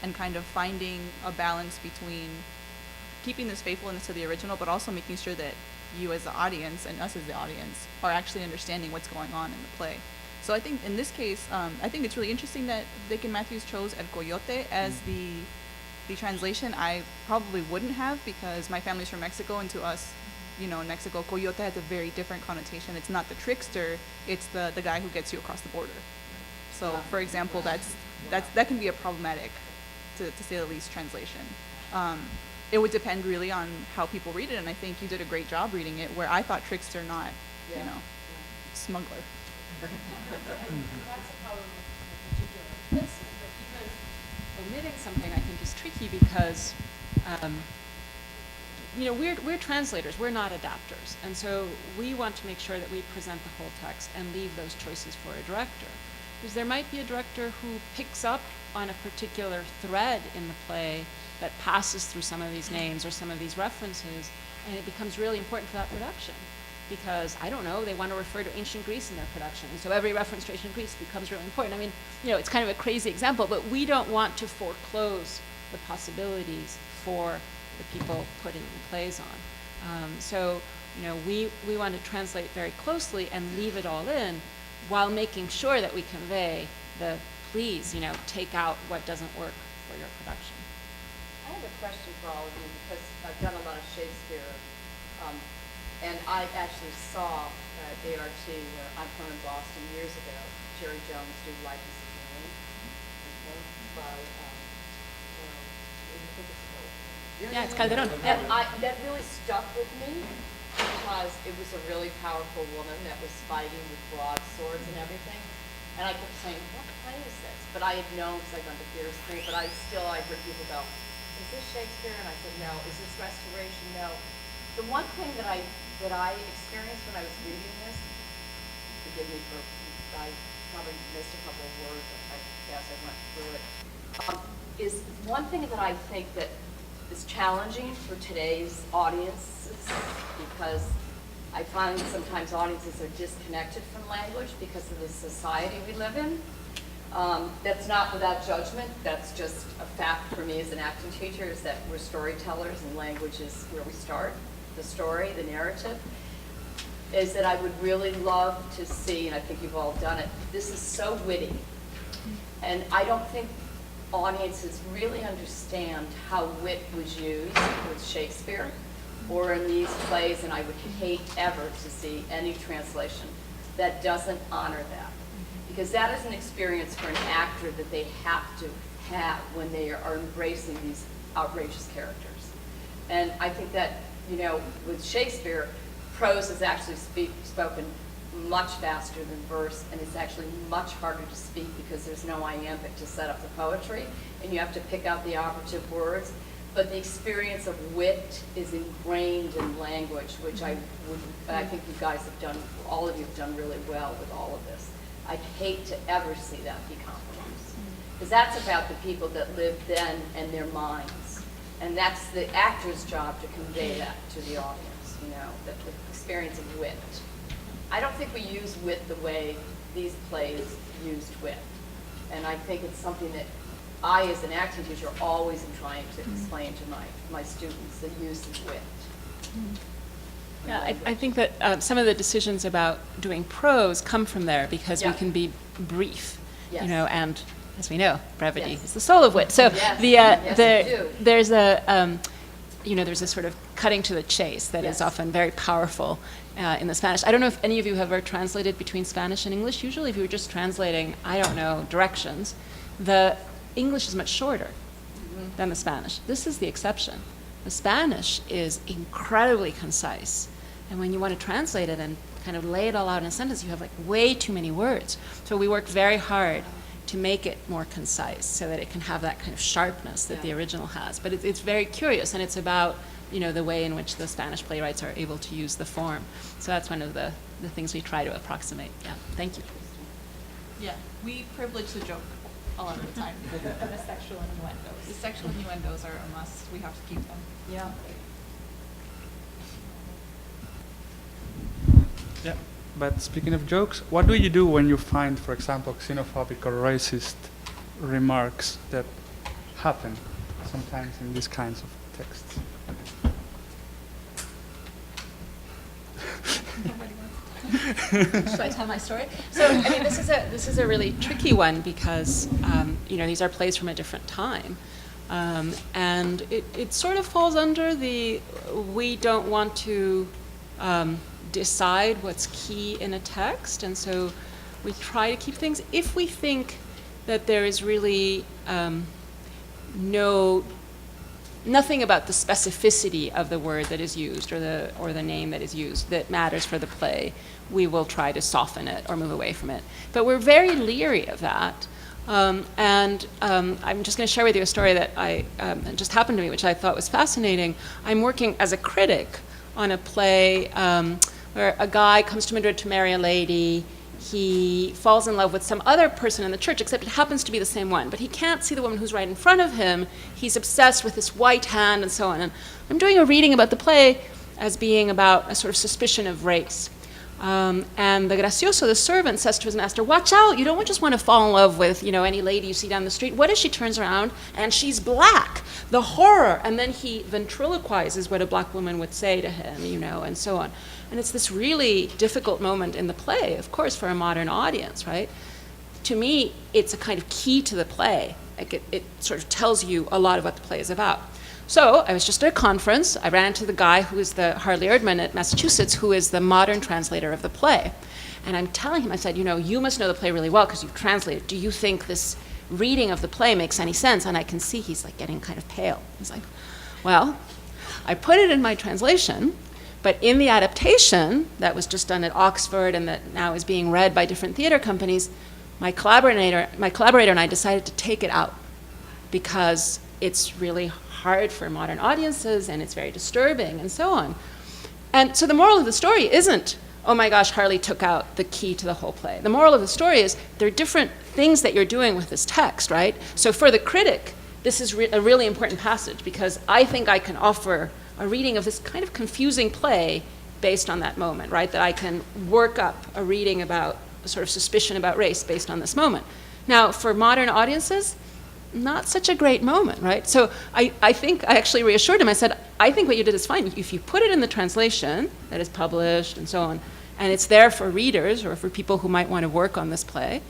and kind of finding a balance between keeping this faithfulness to the original, but also making sure that you as the audience and us as the audience are actually understanding what's going on in the play. So I think in this case, I think it's really interesting that Dick and Matthews chose El Coyote as the translation. I probably wouldn't have, because my family's from Mexico, and to us, you know, in Mexico, coyote has a very different connotation. It's not the trickster, it's the guy who gets you across the border. So for example, that can be a problematic, to say the least, translation. It would depend really on how people read it, and I think you did a great job reading it, where I thought trickster, not, you know, smuggler. That's a problem with particular places, but even omitting something I think is tricky because, you know, we're translators, we're not adapters, and so we want to make sure that we present the whole text and leave those choices for a director. Because there might be a director who picks up on a particular thread in the play that passes through some of these names or some of these references, and it becomes really important for that production. Because, I don't know, they want to refer to ancient Greece in their production, and so every reference to ancient Greece becomes really important. I mean, you know, it's kind of a crazy example, but we don't want to foreclose the possibilities for the people putting the plays on. So, you know, we want to translate very closely and leave it all in, while making sure that we convey the, please, you know, take out what doesn't work for your production. I have a question for all of you, because I've done a lot of Shakespeare, and I actually saw ART, where I'm from in Boston years ago, Jerry Jones do Life is a Game, by, Yeah, it's Calderon. and that really stuck with me, because it was a really powerful woman that was fighting with broadswords and everything. And I kept saying, what play is this? But I had known, because I'd gone to theater school, but I heard people go, is this Shakespeare? And I said, no. Is this Restoration? No. The one thing that I experienced when I was reading this, forgive me for, I probably missed a couple of words, I guess I went through it, is one thing that I think that is challenging for today's audiences, because I find sometimes audiences are disconnected from language because of the society we live in. That's not without judgment, that's just a fact for me as an acting teacher, is that we're storytellers and language is where we start, the story, the narrative, is that I would really love to see, and I think you've all done it, this is so witty, and I don't think audiences really understand how wit was used with Shakespeare or in these plays, and I would hate ever to see any translation that doesn't honor that. Because that is an experience for an actor that they have to have when they are embracing these outrageous characters. And I think that, you know, with Shakespeare, prose is actually spoken much faster than verse, and it's actually much harder to speak because there's no iambic to set up the poetry, and you have to pick out the operative words. But the experience of wit is ingrained in language, which I think you guys have done, all of you have done really well with all of this. I'd hate to ever see that be compromised. Because that's about the people that lived then and their minds. And that's the actor's job to convey that to the audience, you know, the experience of wit. I don't think we use wit the way these plays used wit. And I think it's something that I, as an acting teacher, always am trying to explain to my students the use of wit. Yeah, I think that some of the decisions about doing prose come from there because we can be brief, Yes. and as we know, brevity Yes. is the soul of wit. So Yes. the Yes, we do. there's a sort of cutting to the chase that is Yes. often very powerful in the Spanish. I don't know if any of you have ever translated between Spanish and English. Usually, if you were just translating, I don't know, directions, the English is much shorter than the Spanish. This is the exception. The Spanish is incredibly concise. And when you want to translate it and kind of lay it all out in a sentence, you have like way too many words. So we work very hard to make it more concise so that it can have that kind of sharpness that the original has. But it's very curious, and it's about the way in which the Spanish playwrights are able to use the form. So that's one of the things we try to approximate. Yeah, thank you. Yeah, we privilege the joke a lot of the time. The sexual innuendos. The sexual innuendos are a must. We have to keep them. Yeah. Yeah, but speaking of jokes, what do you do when you find, for example, xenophobic or racist remarks that happen sometimes in these kinds of texts? Should I tell my story? So, I mean, this is a really tricky one because, these are plays from a different time. And it sort of falls under we don't want to decide what's key in a text, and so we try to keep things. If we think that there is really nothing about the specificity of the word that is used or the name that is used that matters for the play, we will try to soften it or move away from it. But we're very leery of that. I'm just going to share with you a story that just happened to me, which I thought was fascinating. I'm working as a critic on a play where a guy comes to Madrid to marry a lady. He falls in love with some other person in the church, except it happens to be the same one. But he can't see the woman who's right in front of him. He's obsessed with this white hand and so on. And I'm doing a reading about the play as being about a sort of suspicion of race. And the gracioso, the servant, says to his master, "Watch out, you don't just want to fall in love with, any lady you see down the street." What if she turns around and she's black? The horror. And then he ventriloquizes what a black woman would say to him, and so on. And it's this really difficult moment in the play, of course, for a modern audience, right? To me, it's a kind of key to the play. Like it sort of tells you a lot of what the play is about. So I was just at a conference. I ran into the guy who is the Harley Erdman at Massachusetts, who is the modern translator of the play. And I'm telling him, I said, you must know the play really well because you've translated. Do you think this reading of the play makes any sense? And I can see he's like getting kind of pale. He's like, well, I put it in my translation, but in the adaptation that was just done at Oxford and that now is being read by different theater companies, my collaborator and I decided to take it out because it's really hard for modern audiences and it's very disturbing and so on. And so the moral of the story isn't, oh my gosh, Harley took out the key to the whole play. The moral of the story is there are different things that you're doing with this text, right? So for the critic, this is a really important passage because I think I can offer a reading of this kind of confusing play based on that moment, right? That I can work up a reading about a sort of suspicion about race based on this moment. Now, for modern audiences, not such a great moment, right? So I think I actually reassured him. I said, I think what you did is fine. If you put it in the translation that is published and so on, and it's there for readers or for people who might want to work on this play,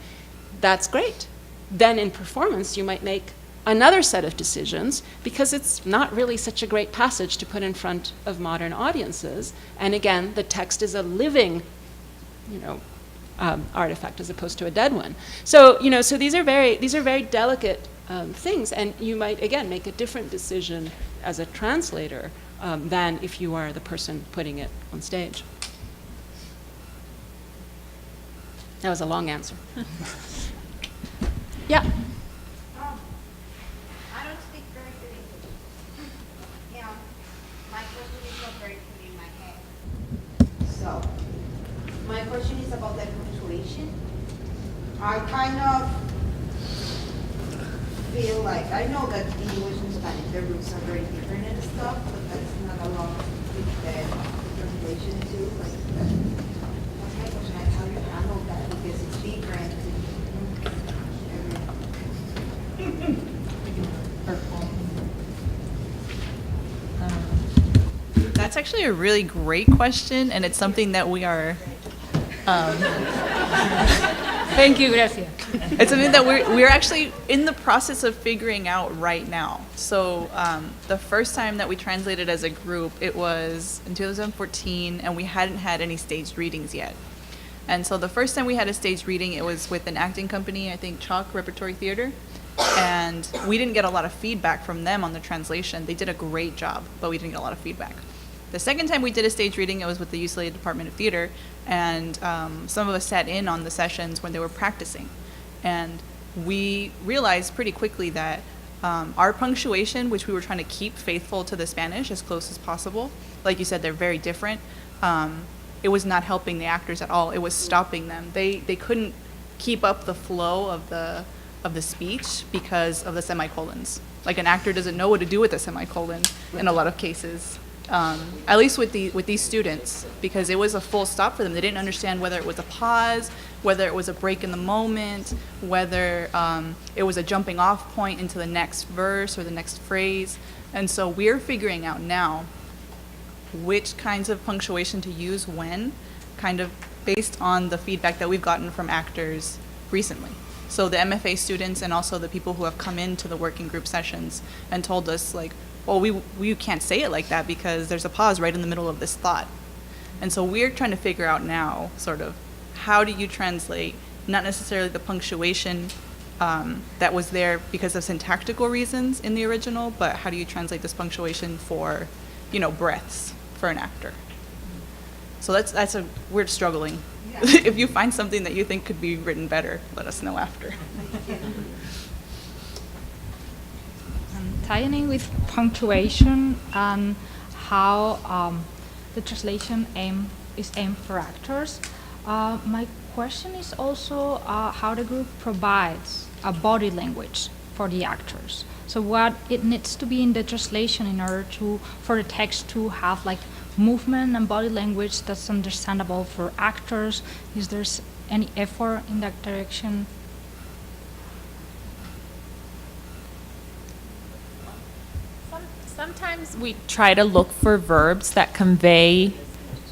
that's great. Then in performance, you might make another set of decisions because it's not really such a great passage to put in front of modern audiences. And again, the text is a living, artifact as opposed to a dead one. So, so these are very delicate things, and you might again make a different decision as a translator than if you are the person putting it on stage. That was a long answer. Yeah. I don't speak very good English. My question is not very clear in my head. So, my question is about the punctuation. I kind of feel like, I know that English and Spanish, the roots are very different and stuff, but that's not along with the translation too. That's my question, like how you handle that, because it's different. That's actually a really great question, and it's something that we are. Thank you, Gracia. It's something that we're actually in the process of figuring out right now. So the first time that we translated as a group, it was in 2014, and we hadn't had any staged readings yet. And so the first time we had a staged reading, it was with an acting company, I think Chalk Repertory Theater. And we didn't get a lot of feedback from them on the translation. They did a great job, but we didn't get a lot of feedback. The second time we did a stage reading, it was with the UCLA Department of Theater, and some of us sat in on the sessions when they were practicing. And we realized pretty quickly that our punctuation, which we were trying to keep faithful to the Spanish as close as possible, like you said, they're very different, it was not helping the actors at all. It was stopping them. They couldn't keep up the flow of the speech because of the semicolons. Like an actor doesn't know what to do with a semicolon in a lot of cases. At least with these students, because it was a full stop for them. They didn't understand whether it was a pause, whether it was a break in the moment, whether it was a jumping off point into the next verse or the next phrase. And so we're figuring out now which kinds of punctuation to use when, kind of based on the feedback that we've gotten from actors recently. So the MFA students and also the people who have come into the working group sessions and told us, like, well, we can't say it like that because there's a pause right in the middle of this thought. And so we're trying to figure out now, sort of, how do you translate not necessarily the punctuation that was there because of syntactical reasons in the original, but how do you translate this punctuation for, breaths for an actor? So we're struggling. Yeah. If you find something that you think could be written better, let us know after. Tying in with punctuation and how the translation is aimed for actors, my question is also how the group provides a body language for the actors. So what it needs to be in the translation in order for the text to have like movement and body language that's understandable for actors. Is there any effort in that direction? Sometimes we try to look for verbs that convey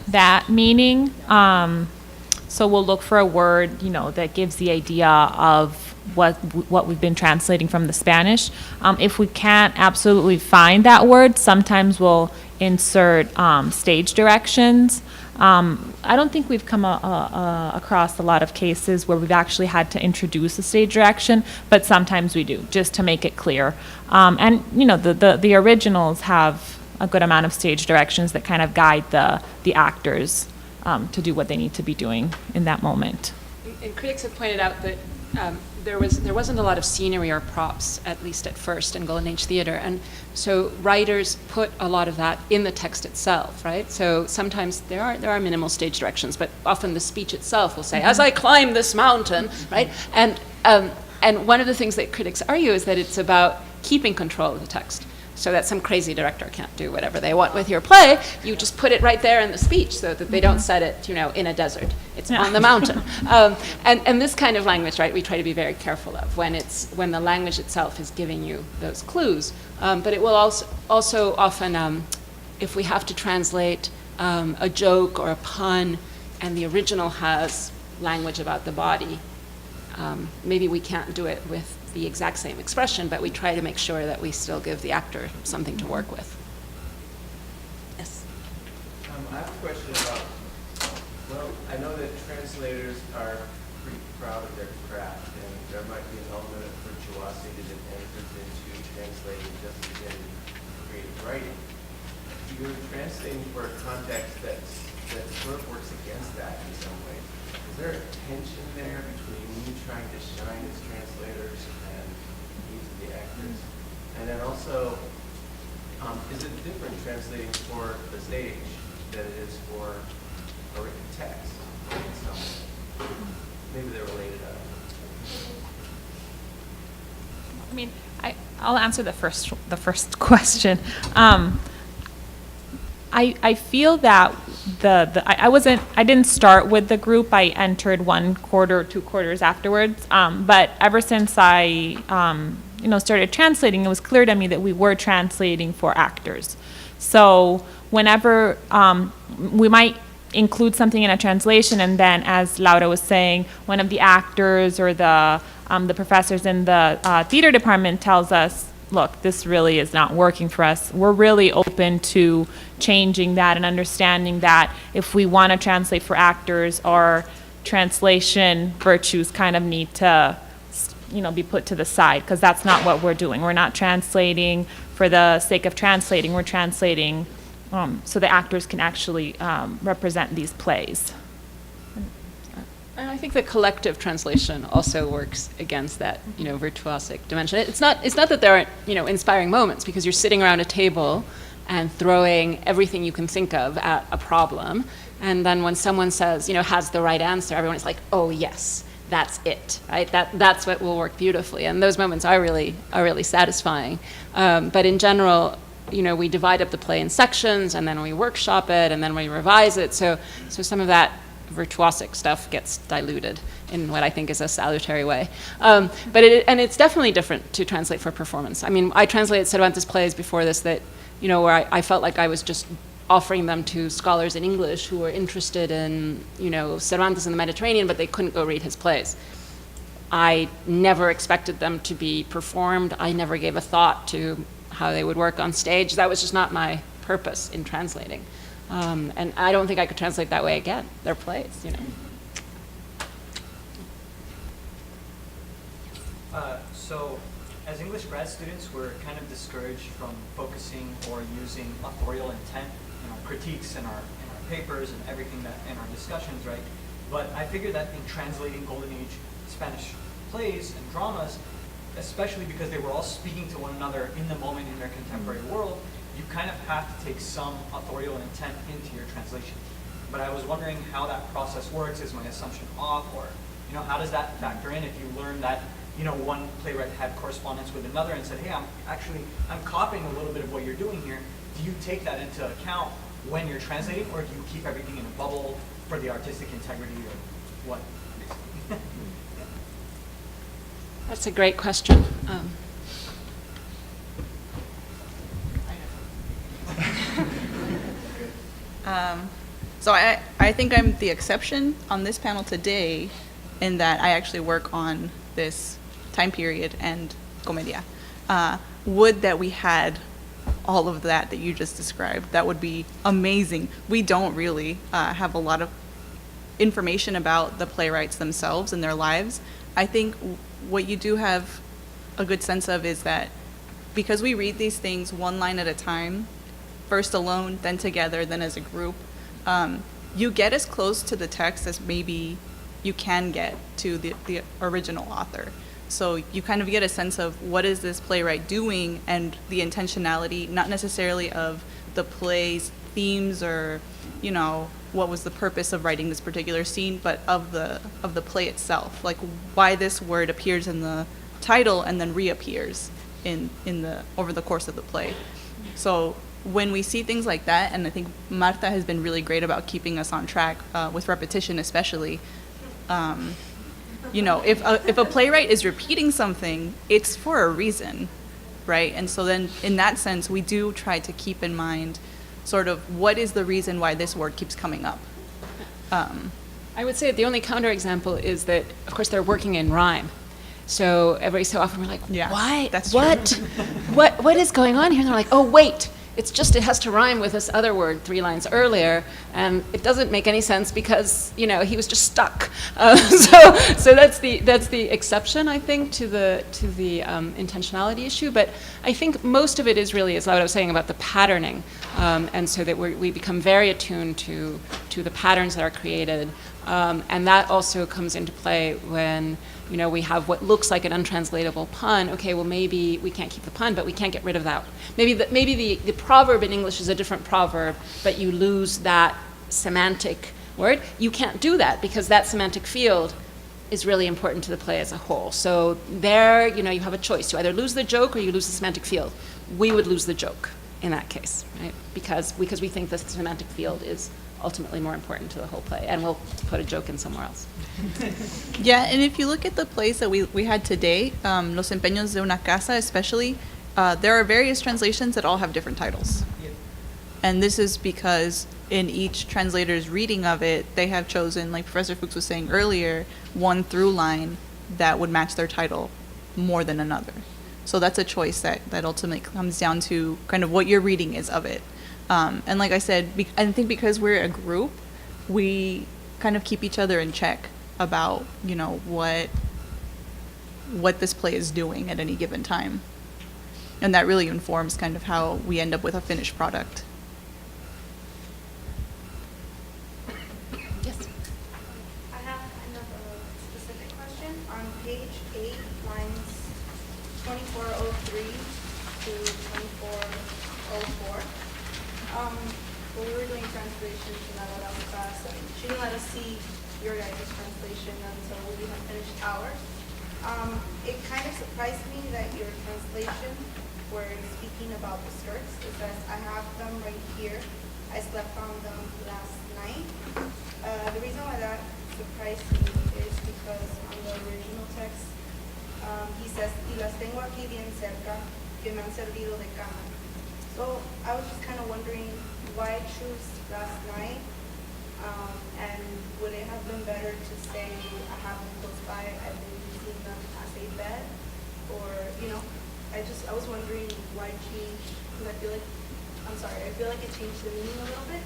that meaning. So we'll look for a word, that gives the idea of what we've been translating from the Spanish. If we can't absolutely find that word, sometimes we'll insert stage directions. I don't think we've come across a lot of cases where we've actually had to introduce a stage direction, but sometimes we do, just to make it clear. And the originals have a good amount of stage directions that kind of guide the actors to do what they need to be doing in that moment. And critics have pointed out that there wasn't a lot of scenery or props, at least at first, in Golden Age theater, and so writers put a lot of that in the text itself, right? So sometimes there are minimal stage directions, but often the speech itself will say, "As I climb this mountain," right? And one of the things that critics argue is that it's about keeping control of the text, so that some crazy director can't do whatever they want with your play. You just put it right there in the speech so that they don't set it, in a desert. It's on the mountain. And this kind of language, right, we try to be very careful of when the language itself is giving you those clues. But it will also often, if we have to translate a joke or a pun and the original has language about the body, maybe we can't do it with the exact same expression, but we try to make sure that we still give the actor something to work with. Yes? I have a question about, I know that translators are pretty proud of their craft, and there might be an element of virtuosity that enters into translating just as in creative writing. You're translating for a context that sort of works against that in some way. Is there a tension there between you trying to shine as translators and use the actors? And then also, is it different translating for the stage than it is for a written text in some way? Maybe they're related. I'll answer the first question. I feel that I didn't start with the group. I entered 1 quarter or 2 quarters afterwards. But ever since I started translating, it was clear to me that we were translating for actors. So whenever we might include something in a translation, and then, as Laura was saying, one of the actors or the professors in the theater department tells us, look, this really is not working for us. We're really open to changing that and understanding that if we want to translate for actors, our translation virtues kind of need to, be put to the side, because that's not what we're doing. We're not translating for the sake of translating. We're translating so the actors can actually represent these plays. And I think the collective translation also works against that, virtuosic dimension. It's not that there aren't, inspiring moments, because you're sitting around a table and throwing everything you can think of at a problem, and then when someone says, has the right answer, everyone is like, oh yes, that's it, right? That's what will work beautifully, and those moments are really satisfying. But in general, we divide up the play in sections, and then we workshop it, and then we revise it. So some of that virtuosic stuff gets diluted in what I think is a salutary way. But it's definitely different to translate for performance. I mean, I translated Cervantes plays before this that, where I felt like I was just offering them to scholars in English who were interested in, Cervantes in the Mediterranean, but they couldn't go read his plays. I never expected them to be performed. I never gave a thought to how they would work on stage. That was just not my purpose in translating. And I don't think I could translate that way again. They're plays, So, as English grad students, we're kind of discouraged from focusing or using authorial intent in our critiques and our papers and everything that in our discussions, right? But I figure that in translating Golden Age Spanish plays and dramas, especially because they were all speaking to one another in the moment in their contemporary world, you kind of have to take some authorial intent into your translation. But I was wondering how that process works. Is my assumption off? Or, how does that factor in if you learn that, one playwright had correspondence with another and said, hey, I'm copying a little bit of what you're doing here. Do you take that into account when you're translating, or do you keep everything in a bubble for the artistic integrity, or what? That's a great question. So I think I'm the exception on this panel today, in that I actually work on this time period and comedia. Would that we had all of that you just described. That would be amazing. We don't really have a lot of information about the playwrights themselves and their lives. I think what you do have a good sense of is that because we read these things one line at a time, first alone, then together, then as a group, you get as close to the text as maybe you can get to the original author. So you kind of get a sense of what is this playwright doing, and the intentionality, not necessarily of the play's themes or, what was the purpose of writing this particular scene, but of the play itself, like why this word appears in the title and then reappears over the course of the play. So when we see things like that, and I think Marta has been really great about keeping us on track with repetition, especially. If a playwright is repeating something, it's for a reason, right? And so then, in that sense, we do try to keep in mind sort of what is the reason why this word keeps coming up. I would say the only counterexample is that, of course, they're working in rhyme. So every so often we're like, why? That's what? true. What is going on here? And they're like, oh, wait. It has to rhyme with this other word 3 lines earlier, and it doesn't make any sense because he was just stuck. So that's the exception, I think, to the intentionality issue. But I think most of it is really, as Laura was saying, about the patterning, and so that we become very attuned to the patterns that are created, and that also comes into play when we have what looks like an untranslatable pun. Okay, well, maybe we can't keep the pun, but we can't get rid of that. Maybe the proverb in English is a different proverb, but you lose that semantic word. You can't do that because that semantic field is really important to the play as a whole. So there, you have a choice. You either lose the joke or you lose the semantic field. We would lose the joke in that case, right? Because we think the semantic field is ultimately more important to the whole play, and we'll put a joke in somewhere else. Yeah, and if you look at the plays that we had today, Los Empeños de una Casa especially, there are various translations that all have different titles. And this is because in each translator's reading of it, they have chosen, like Professor Fuchs was saying earlier, one through line that would match their title more than another. So that's a choice that ultimately comes down to kind of what your reading is of it. And like I said, I think because we're a group, we kind of keep each other in check about, you know, what this play is doing at any given time. And that really informs kind of how we end up with a finished product. Yes. I have kind of a specific question. On page 8, lines 2403 to 2404, when we were doing translations in our class, and she didn't let us see your guys' translation until we had finished ours. It kind of surprised me that your translation, where it's speaking about the skirts, it says, I have them right here. I slept on them last night. The reason why that surprised me is because on the original text, he says, y las tengo aquí bien cerca, que me han servido de cama. So I was just kind of wondering why choose last night, and would it have been better to say, I have them close by, I've been using them as a bed, or, you know, I was wondering why change, because I feel like it changed the meaning a little bit,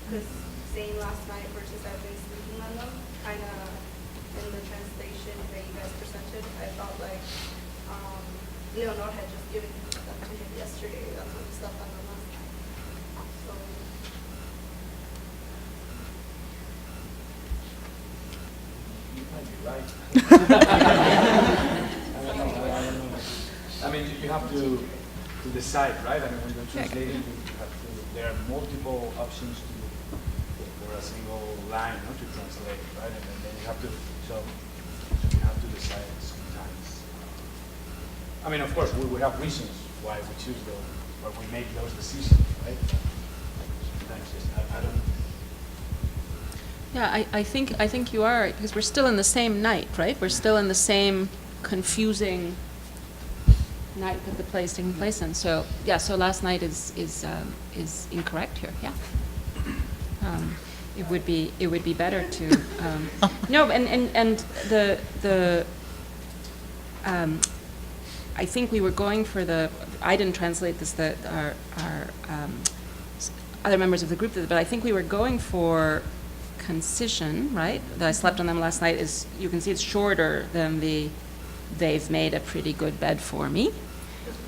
because saying last night versus I've been sleeping on them, kind of in the translation that you guys presented, I felt like Leonor had just given them to him yesterday, that's when he slept on them last night. So, You might be right. I mean, you have to decide, right? I mean, when you're translating, you have to. There are multiple options for a single line, to translate, right? And then you have to. So you have to decide sometimes. I mean, of course, we have reasons why we choose those, why we make those decisions, right? Sometimes I don't. Yeah, I think you are, because we're still in the same night, right? We're still in the same confusing night that the play is taking place in. So yeah, so last night is incorrect here. Yeah, it would be better to no, and the I think we were going for the. I didn't translate this. Our other members of the group did, but I think we were going for concision, right? That I slept on them last night is, you can see it's shorter than they've made a pretty good bed for me.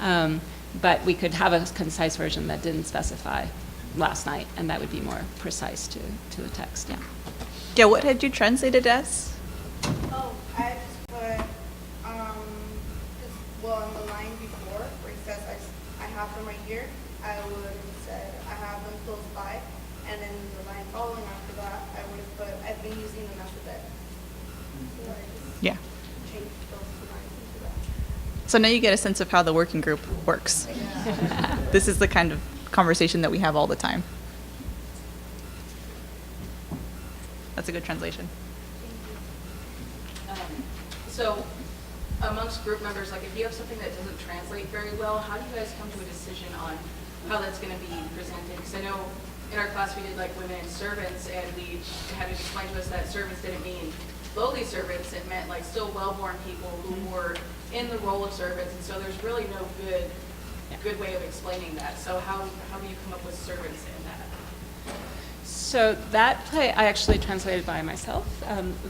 But we could have a concise version that didn't specify last night, and that would be more precise to the text, yeah. Yeah, what had you translated as? oh, I just put, on the line before, where it says I have them right here, I would have said I have them close by, and then the line following after that, I would have put I've been using them as a bed. So I just Yeah. changed those two lines into that. So now you get a sense of how the working group works. This is the kind of conversation that we have all the time. That's a good translation. So amongst group members, like if you have something that doesn't translate very well, how do you guys come to a decision on how that's going to be presented? Because I know in our class we did like women and servants, and we had to explain to us that servants didn't mean lowly servants. It meant like still well-born people who were in the role of servants, and so there's really no good way of explaining that. So how do you come up with servants in that? So that play I actually translated by myself.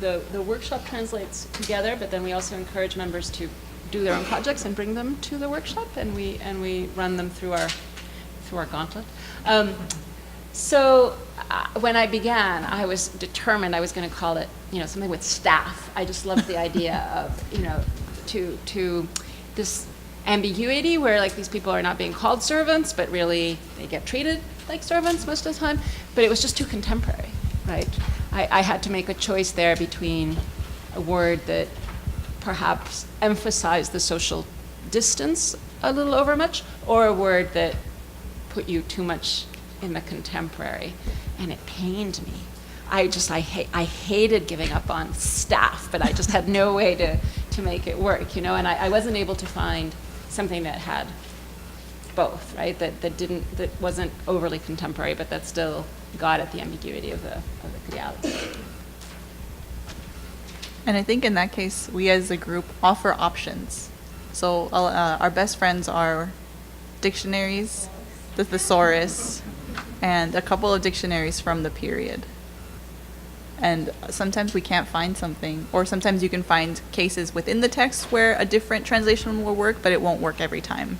The workshop translates together, but then we also encourage members to do their own projects and bring them to the workshop, and we run them through our gauntlet. So when I began, I was determined I was going to call it, something with staff. I just loved the idea of, to this ambiguity where like these people are not being called servants, but really they get treated like servants most of the time. But it was just too contemporary, right? I had to make a choice there between a word that perhaps emphasized the social distance a little overmuch, or a word that put you too much in the contemporary, and it pained me. I hated giving up on staff, but I just had no way to make it work, and I wasn't able to find something that had both, right? That wasn't overly contemporary, but that still got at the ambiguity of the criado. And I think in that case, we as a group offer options. So our best friends are dictionaries, the thesaurus, and a couple of dictionaries from the period. And sometimes we can't find something, or sometimes you can find cases within the text where a different translation will work, but it won't work every time.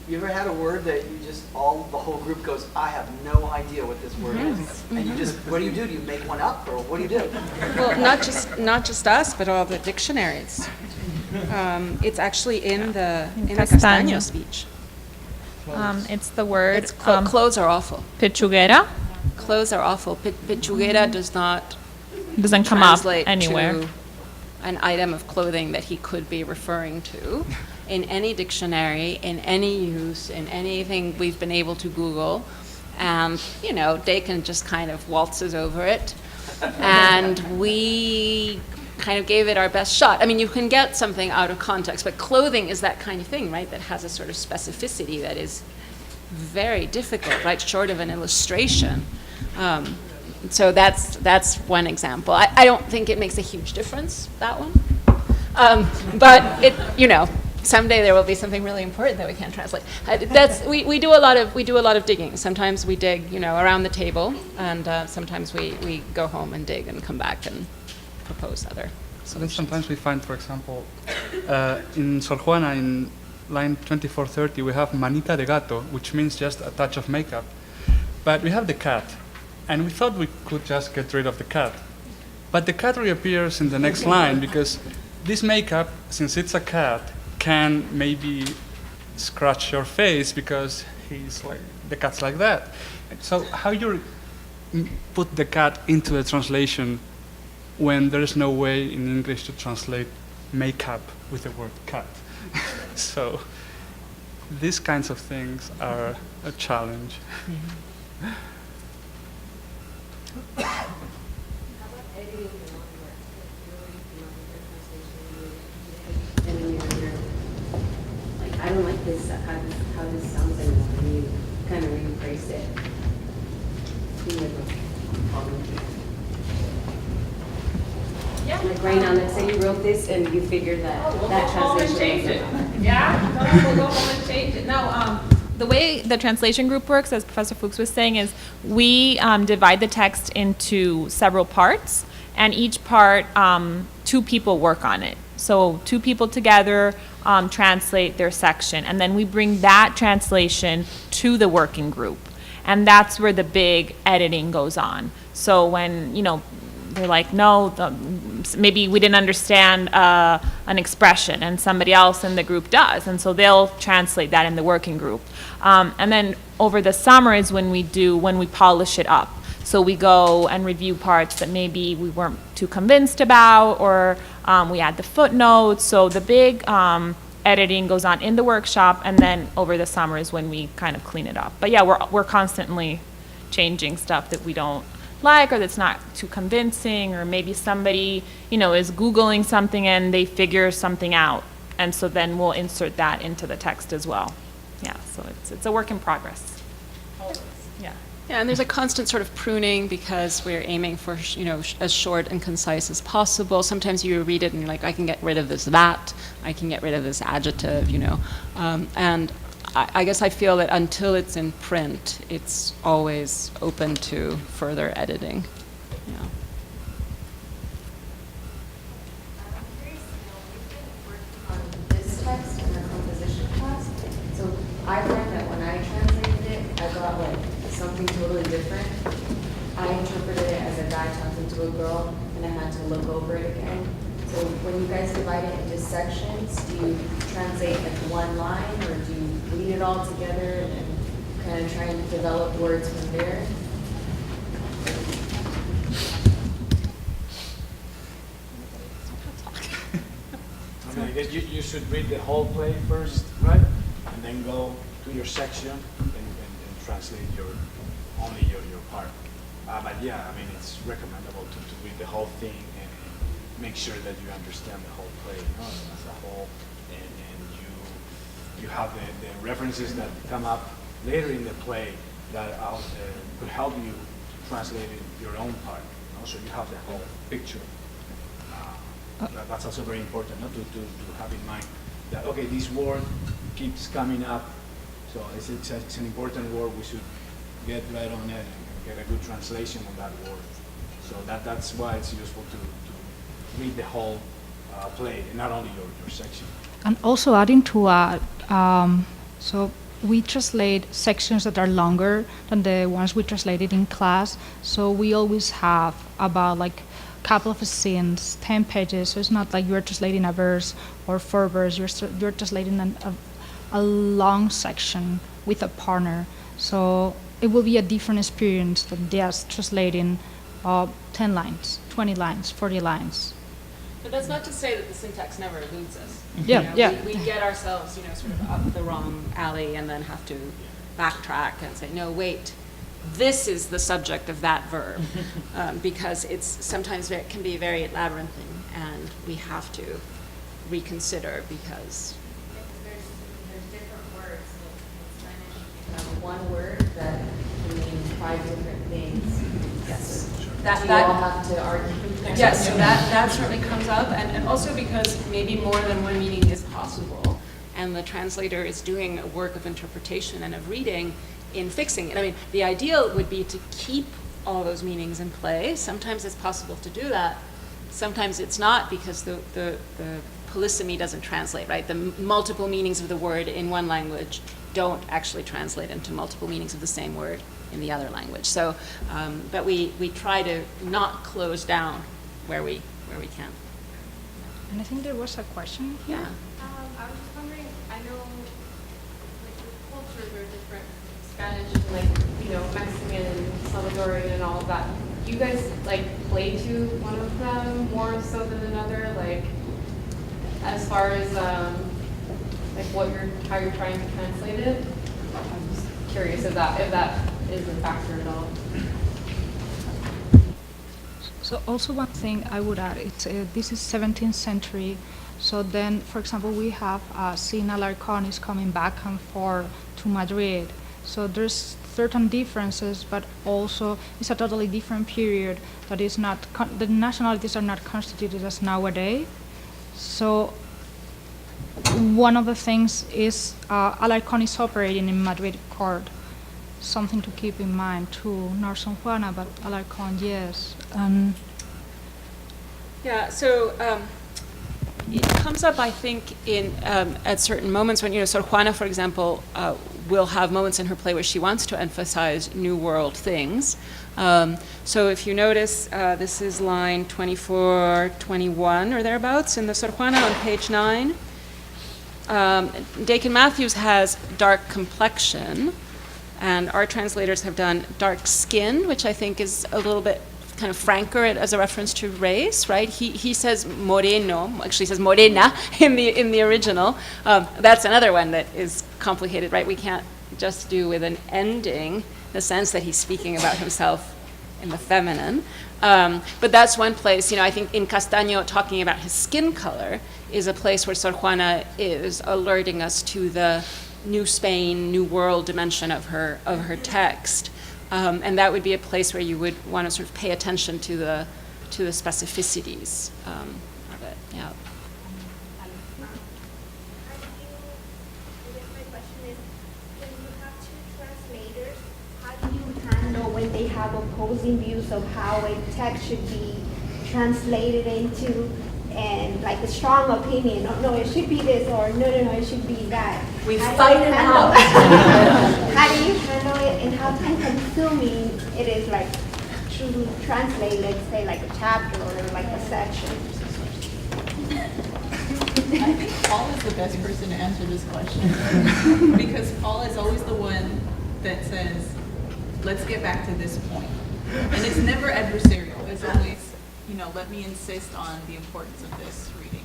You ever had a word that you just, the whole group goes, I have no idea what this word is? And you just, what do? Do you make one up, or what do you do? Well, not just us, but all the dictionaries. It's actually in the Castaño speech. It's the word. Clothes are awful. Pechuguera. Clothes are awful. Pechuguera doesn't come up translate anywhere. To an item of clothing that he could be referring to in any dictionary, in any use, in anything we've been able to Google. And, Dakin just kind of waltzes over it. And we kind of gave it our best shot. I mean, you can get something out of context, but clothing is that kind of thing, right, that has a sort of specificity that is very difficult, right, short of an illustration. So that's one example. I don't think it makes a huge difference, that one. But someday there will be something really important that we can't translate. We do a lot of digging. Sometimes we dig, around the table, and sometimes we go home and dig and come back and propose other solutions. Then sometimes we find, for example, in Sor Juana, in line 2430, we have manita de gato, which means just a touch of makeup. But we have the cat, and we thought we could just get rid of the cat. But the cat reappears in the next line, because this makeup, since it's a cat, can maybe scratch your face because the cat's like that. So how you put the cat into the translation when there is no way in English to translate makeup with the word cat? So these kinds of things are a challenge. I don't like this, how this sounds anymore, and you kind of rephrase it. Yeah. Like right now, let's say you wrote this and you figured that that translation was it. Yeah, we'll go home and change it. No, the way the translation group works, as Professor Fuchs was saying, is we divide the text into several parts, and each part, 2 people work on it. So 2 people together translate their section, and then we bring that translation to the working group. And that's where the big editing goes on. So when, they're like, no, maybe we didn't understand an expression, and somebody else in the group does. And so they'll translate that in the working group. And then over the summer is when we polish it up. So we go and review parts that maybe we weren't too convinced about, or we add the footnotes. So the big editing goes on in the workshop, and then over the summer is when we kind of clean it up. But yeah, we're constantly changing stuff that we don't like, or that's not too convincing, or maybe somebody, is Googling something and they figure something out. And so then we'll insert that into the text as well. Yeah, so it's a work in progress. Yeah. Yeah, and there's a constant sort of pruning because we're aiming for, as short and concise as possible. Sometimes you read it and you're like, I can get rid of this that, I can get rid of this adjective, And I guess I feel that until it's in print, it's always open to further editing. Yeah. This text in the composition class. So I find that when I translated it, I got something totally different. I interpreted it as a guy talking to a girl, and I had to look over it again. So when you guys divide it into sections, do you translate one line, or do you read it all together and kind of try and develop words from there? I mean, I guess you should read the whole play first, right? And then go to your section and translate only your part. But yeah, I mean, it's recommendable to read the whole thing and make sure that you understand the whole play as a whole, and you you have the references that come up later in the play that could help you translate your own part. So you have the whole picture. That's also very important, to have in mind that, okay, this word keeps coming up, so it's an important word. We should get right on it and get a good translation of that word. So that's why it's useful to read the whole play, and not only your section. And also adding to that, so we translate sections that are longer than the ones we translated in class. So we always have about like a couple of scenes, 10 pages. So it's not like you're translating a verse or 4 verses. You're translating a long section with a partner. So it will be a different experience than just translating 10 lines, 20 lines, 40 lines. But that's not to say that the syntax never eludes us. Yeah. We get ourselves, sort of up the wrong alley and then have to backtrack and say, no, wait, this is the subject of that verb, because it's sometimes it can be very labyrinthine, and we have to reconsider because there's different words. In Spanish, you have one word that can mean 5 different things. yes. So you all have to argue. Yes, so that certainly comes up, and also because maybe more than one meaning is possible, and the translator is doing a work of interpretation and of reading in fixing it. I mean, the ideal would be to keep all those meanings in play. Sometimes it's possible to do that. Sometimes it's not, because the polysemy doesn't translate, right? The multiple meanings of the word in one language don't actually translate into multiple meanings of the same word in the other language. So, but we try to not close down where we can. And I think there was a question here. Yeah. I was just wondering, I know like the cultures are different, Spanish, like, Mexican, Salvadorian and all of that. Do you guys like play to one of them more so than another? Like as far as like how you're trying to translate it? I'm just curious if that is a factor at all. So also one thing I would add, it's this is 17th century. So then, for example, we have seen Alarcón is coming back and forth to Madrid. So there's certain differences, but also it's a totally different period that is not, the nationalities are not constituted as nowadays. So one of the things is Alarcón is operating in Madrid court. Something to keep in mind too. Not San Juana, but Alarcón, yes. Yeah, so it comes up, I think, in at certain moments when, Sor Juana, for example, will have moments in her play where she wants to emphasize New World things. So if you notice, this is line 24, 21 or thereabouts in the Sor Juana on page 9. Dakin Matthews has dark complexion, and our translators have done dark skin, which I think is a little bit kind of franker as a reference to race, right? He says moreno, actually says morena in the original. That's another one that is complicated, right? We can't just do with an ending, in the sense that he's speaking about himself in the feminine. But that's one place, I think in Castaño, talking about his skin color is a place where Sor Juana is alerting us to the New Spain, New World dimension of her text. And that would be a place where you would want to sort of pay attention to the specificities of it. Yeah. I guess my question is, when you have two translators, how do you handle when they have opposing views of how a text should be translated into, and like a strong opinion, oh, no, it should be this, or no, it should be that. We fight it out. How do you handle it, and how time-consuming it is, like, to translate, let's say, like a chapter or like a section? I think Paul is the best person to answer this question because Paul is always the one that says, let's get back to this point. And it's never adversarial. It's always, let me insist on the importance of this reading.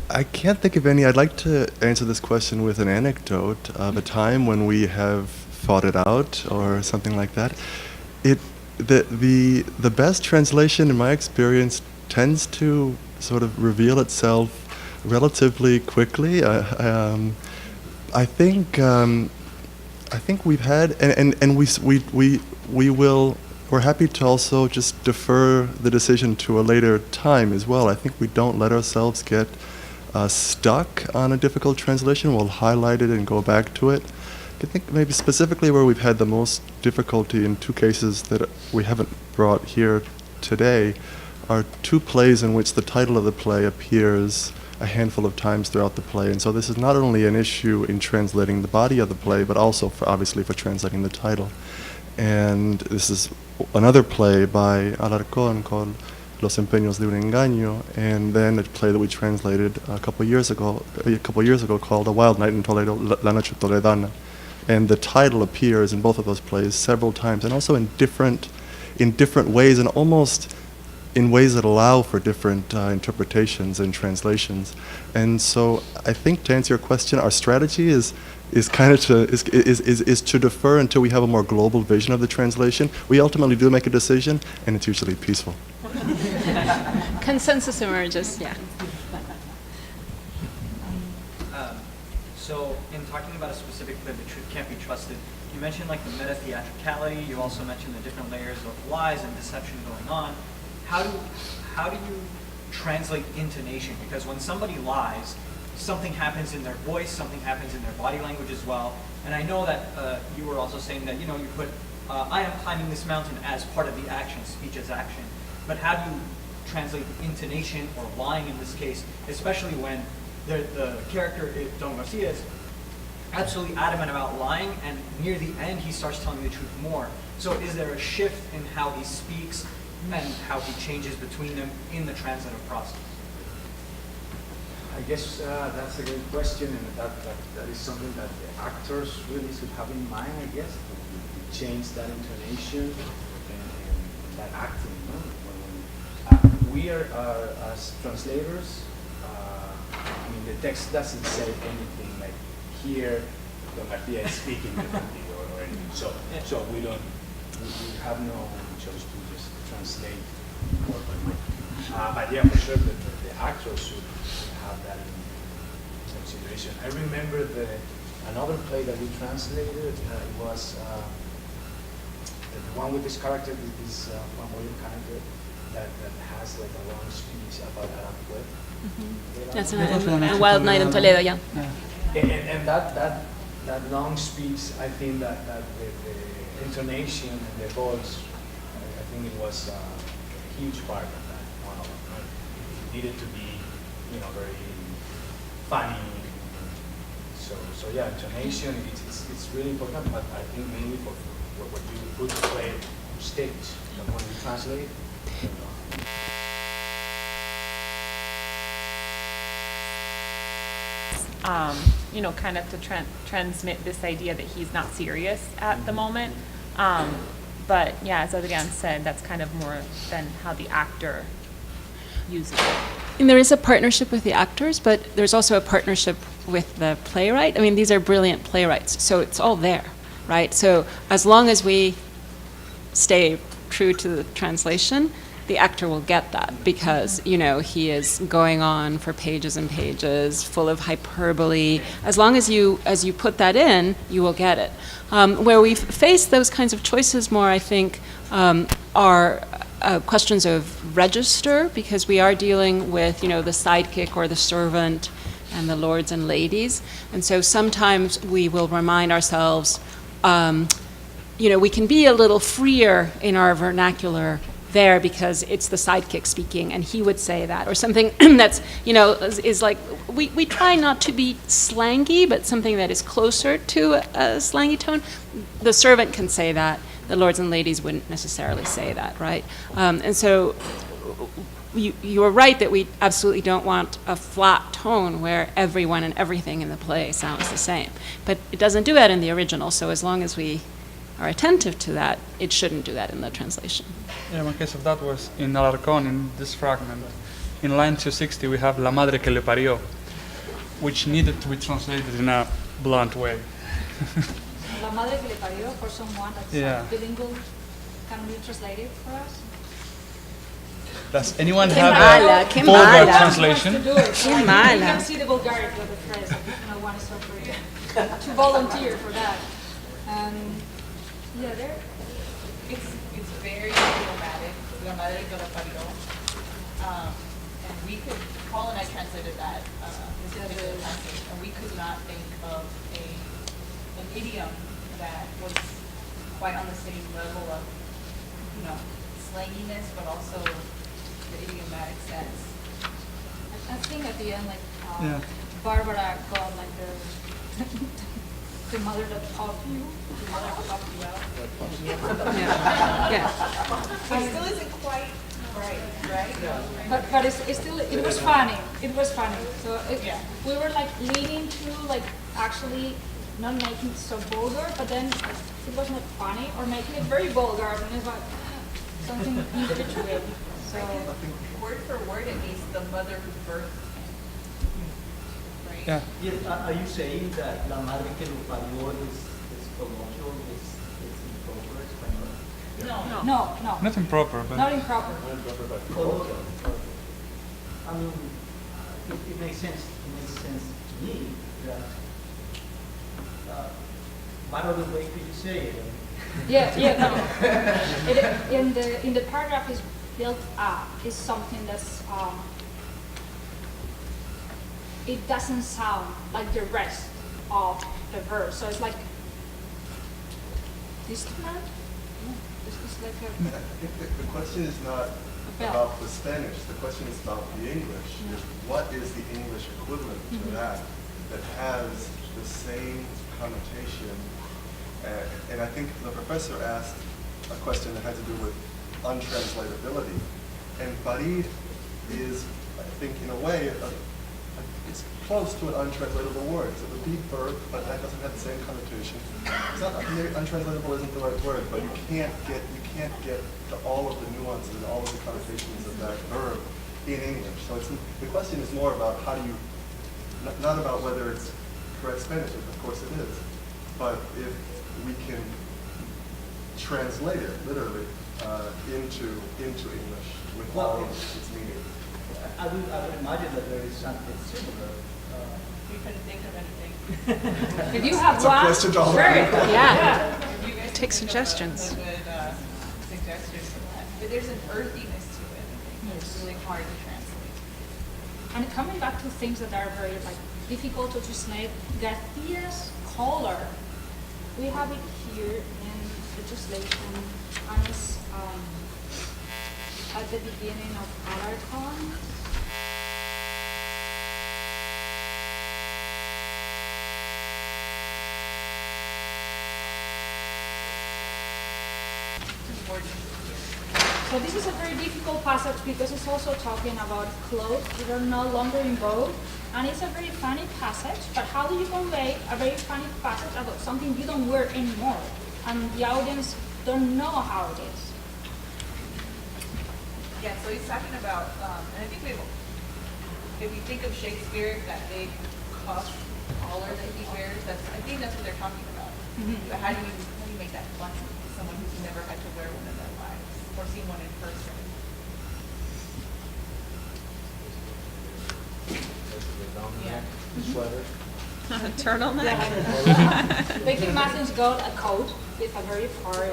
I can't think of any. I'd like to answer this question with an anecdote of a time when we have fought it out or something like that. the best translation, in my experience, tends to sort of reveal itself relatively quickly. I think we've had, and we're happy to also just defer the decision to a later time as well. I think we don't let ourselves get stuck on a difficult translation. We'll highlight it and go back to it. I think maybe specifically where we've had the most difficulty in two cases that we haven't brought here today are two plays in which the title of the play appears a handful of times throughout the play. And so this is not only an issue in translating the body of the play, but also obviously for translating the title. And this is another play by Alarcón called Los Empeños de un Engaño, and then a play that we translated a couple years ago called A Wild Night in Toledo, La Noche Toledana. And the title appears in both of those plays several times, and also in different ways, and almost in ways that allow for different interpretations and translations. And so I think to answer your question, our strategy is to defer until we have a more global vision of the translation. We ultimately do make a decision, and it's usually peaceful. Consensus emerges, yeah. So in talking about a specific play, The Truth Can't Be Trusted, you mentioned like the meta-theatricality, you also mentioned the different layers of lies and deception going on. How do you translate intonation? Because when somebody lies, something happens in their voice, something happens in their body language as well. And I know that you were also saying that, you know, you put, I am climbing this mountain as part of the action, speech as action. But how do you translate intonation or lying in this case, especially when the character, Don Garcia, is absolutely adamant about lying, and near the end he starts telling the truth more. So is there a shift in how he speaks and how he changes between them in the translative process? I guess that's a good question, and that is something that the actors really should have in mind, I guess, to change that intonation and that acting. When we are, as translators, I mean, the text doesn't say anything like here, Don Garcia is speaking differently or anything. So we have no choice to just translate word by word. But yeah, for sure, the actors should have that in consideration. I remember another play that we translated. It was the one with this character, this flamboyant character that has like a long speech about Aranjuez. That's a Wild Night in Toledo, yeah. And that long speech, I think that the intonation and the voice, I think it was a huge part of that monologue. Right? It needed to be, you know, very funny. So yeah, intonation, it's really important, but I think mainly for what you put to play on stage, but when you translate, you know. You know, kind of to transmit this idea that he's not serious at the moment. But yeah, as Adrián said, that's kind of more than how the actor uses it. And there is a partnership with the actors, but there's also a partnership with the playwright. I mean, these are brilliant playwrights, so it's all there, right? So as long as we stay true to the translation, the actor will get that because, you know, he is going on for pages and pages, full of hyperbole. As long as you put that in, you will get it. Where we've faced those kinds of choices more, I think, are questions of register, because we are dealing with, you know, the sidekick or the servant and the lords and ladies. And so sometimes we will remind ourselves, you know, we can be a little freer in our vernacular there because it's the sidekick speaking and he would say that, or something that's, you know, is like, we try not to be slangy, but something that is closer to a slangy tone. The servant can say that, the lords and ladies wouldn't necessarily say that, right? And so you are right that we absolutely don't want a flat tone where everyone and everything in the play sounds the same. But it doesn't do that in the original, so as long as we are attentive to that, it shouldn't do that in the translation. Yeah, one case of that was in Alarcón, in this fragment. In line 260, we have La Madre que le parió, which needed to be translated in a blunt way. La madre que le parió, for someone that's Yeah. bilingual. Can you translate it for us? Does anyone Qué have mala, a qué vulgar mala. translation? To do it. Qué Like, mala. you can see the vulgarity of the phrase. No one is offering to volunteer for that. Yeah, there. It's very idiomatic. La madre que lo parió. And we could, Paul and I translated that this particular passage, and we could not think of an idiom that was quite on the same level of, slanginess, but also the idiomatic sense. I think at the end, like, Yeah. Barbara called like the mother that taught you, the mother that taught you out. Yeah. It still isn't quite right? But it's still, it was funny. It was funny. So Yeah. we were like leaning to like actually not making it so vulgar, but then it was not funny or making it very vulgar. And it's like something in between. So Word for word, it means the mother who birthed him. Right? Yeah. Yes, are you saying that la madre que lo parió is colloquial, is improper español? no, Not improper, but not improper. Colloquial. I mean, it makes sense. It makes sense to me that. What other way could you say it? Yeah, no. In the paragraph is built up is something that's it doesn't sound like the rest of the verse. So it's like this man. This is like a The question is not bell. about the Spanish. The question is about the English. What is the English equivalent to that has the same connotation? And I think the professor asked a question that had to do with untranslatability. And parir is, I think, in a way, it's close to an untranslatable word. So it would be birth, but that doesn't have the same connotation. It's not, maybe untranslatable isn't the right word, but you can't get to all of the nuances and all of the connotations of that verb in English. So the question is more about how do you, not about whether it's correct Spanish, of course it is, but if we can translate it literally into English with all of its meaning. I would imagine that there is something similar. We couldn't think of anything. If you have It's a one, question to all of sure. you. Yeah. If you guys Take can think of suggestions. a good suggestion for that. But there's an earthiness to it, I think, that's really hard to translate. And coming back to things that are very like difficult to translate, Garcia's color, we have it here in the translation, and it's at the beginning of Alarcon. So this is a very difficult passage because it's also talking about clothes that are no longer in vogue. And it's a very funny passage, but how do you convey a very funny passage about something you don't wear anymore? And the audience don't know how it is. Yeah, so he's talking about, and I think if you think of Shakespeare, that big cuff collar that he wears, I think that's what they're talking about. But how do you make that funny? Someone who's never had to wear one in their lives or seen one in person. Turtleneck. Baking Matthews got a coat with a very far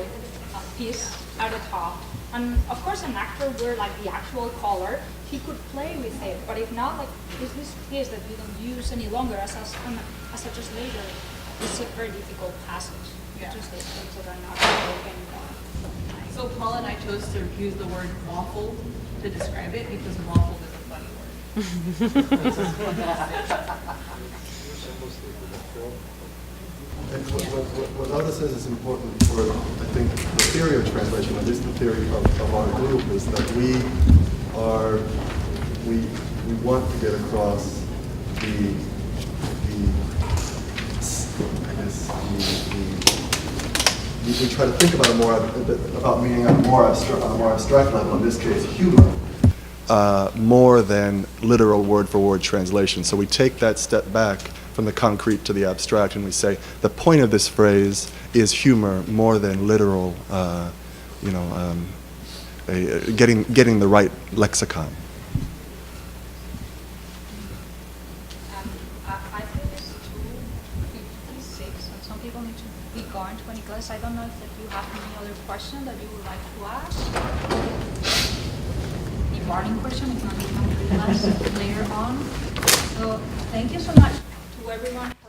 piece at the top. And of course an actor wear like the actual collar, he could play with it. But if not, like it's this piece that you don't use any longer as a translator, it's a very difficult passage. Yeah. To translate things that are not vogue anymore. So Paul and I chose to use the word waffle to describe it because waffle is a funny word. And what Oda says is important for, I think, the theory of translation, at least the theory of our group, is that we want to get across we try to think about meaning on a more abstract level, in this case, humor, more than literal word-for-word translation. So we take that step back from the concrete to the abstract, and we say the point of this phrase is humor more than literal getting the right lexicon. I think it's 2:56, and some people need to be going to any class. I don't know if you have any other question that you would like to ask. Any burning question, if not, we can ask later on. So thank you so much to everyone.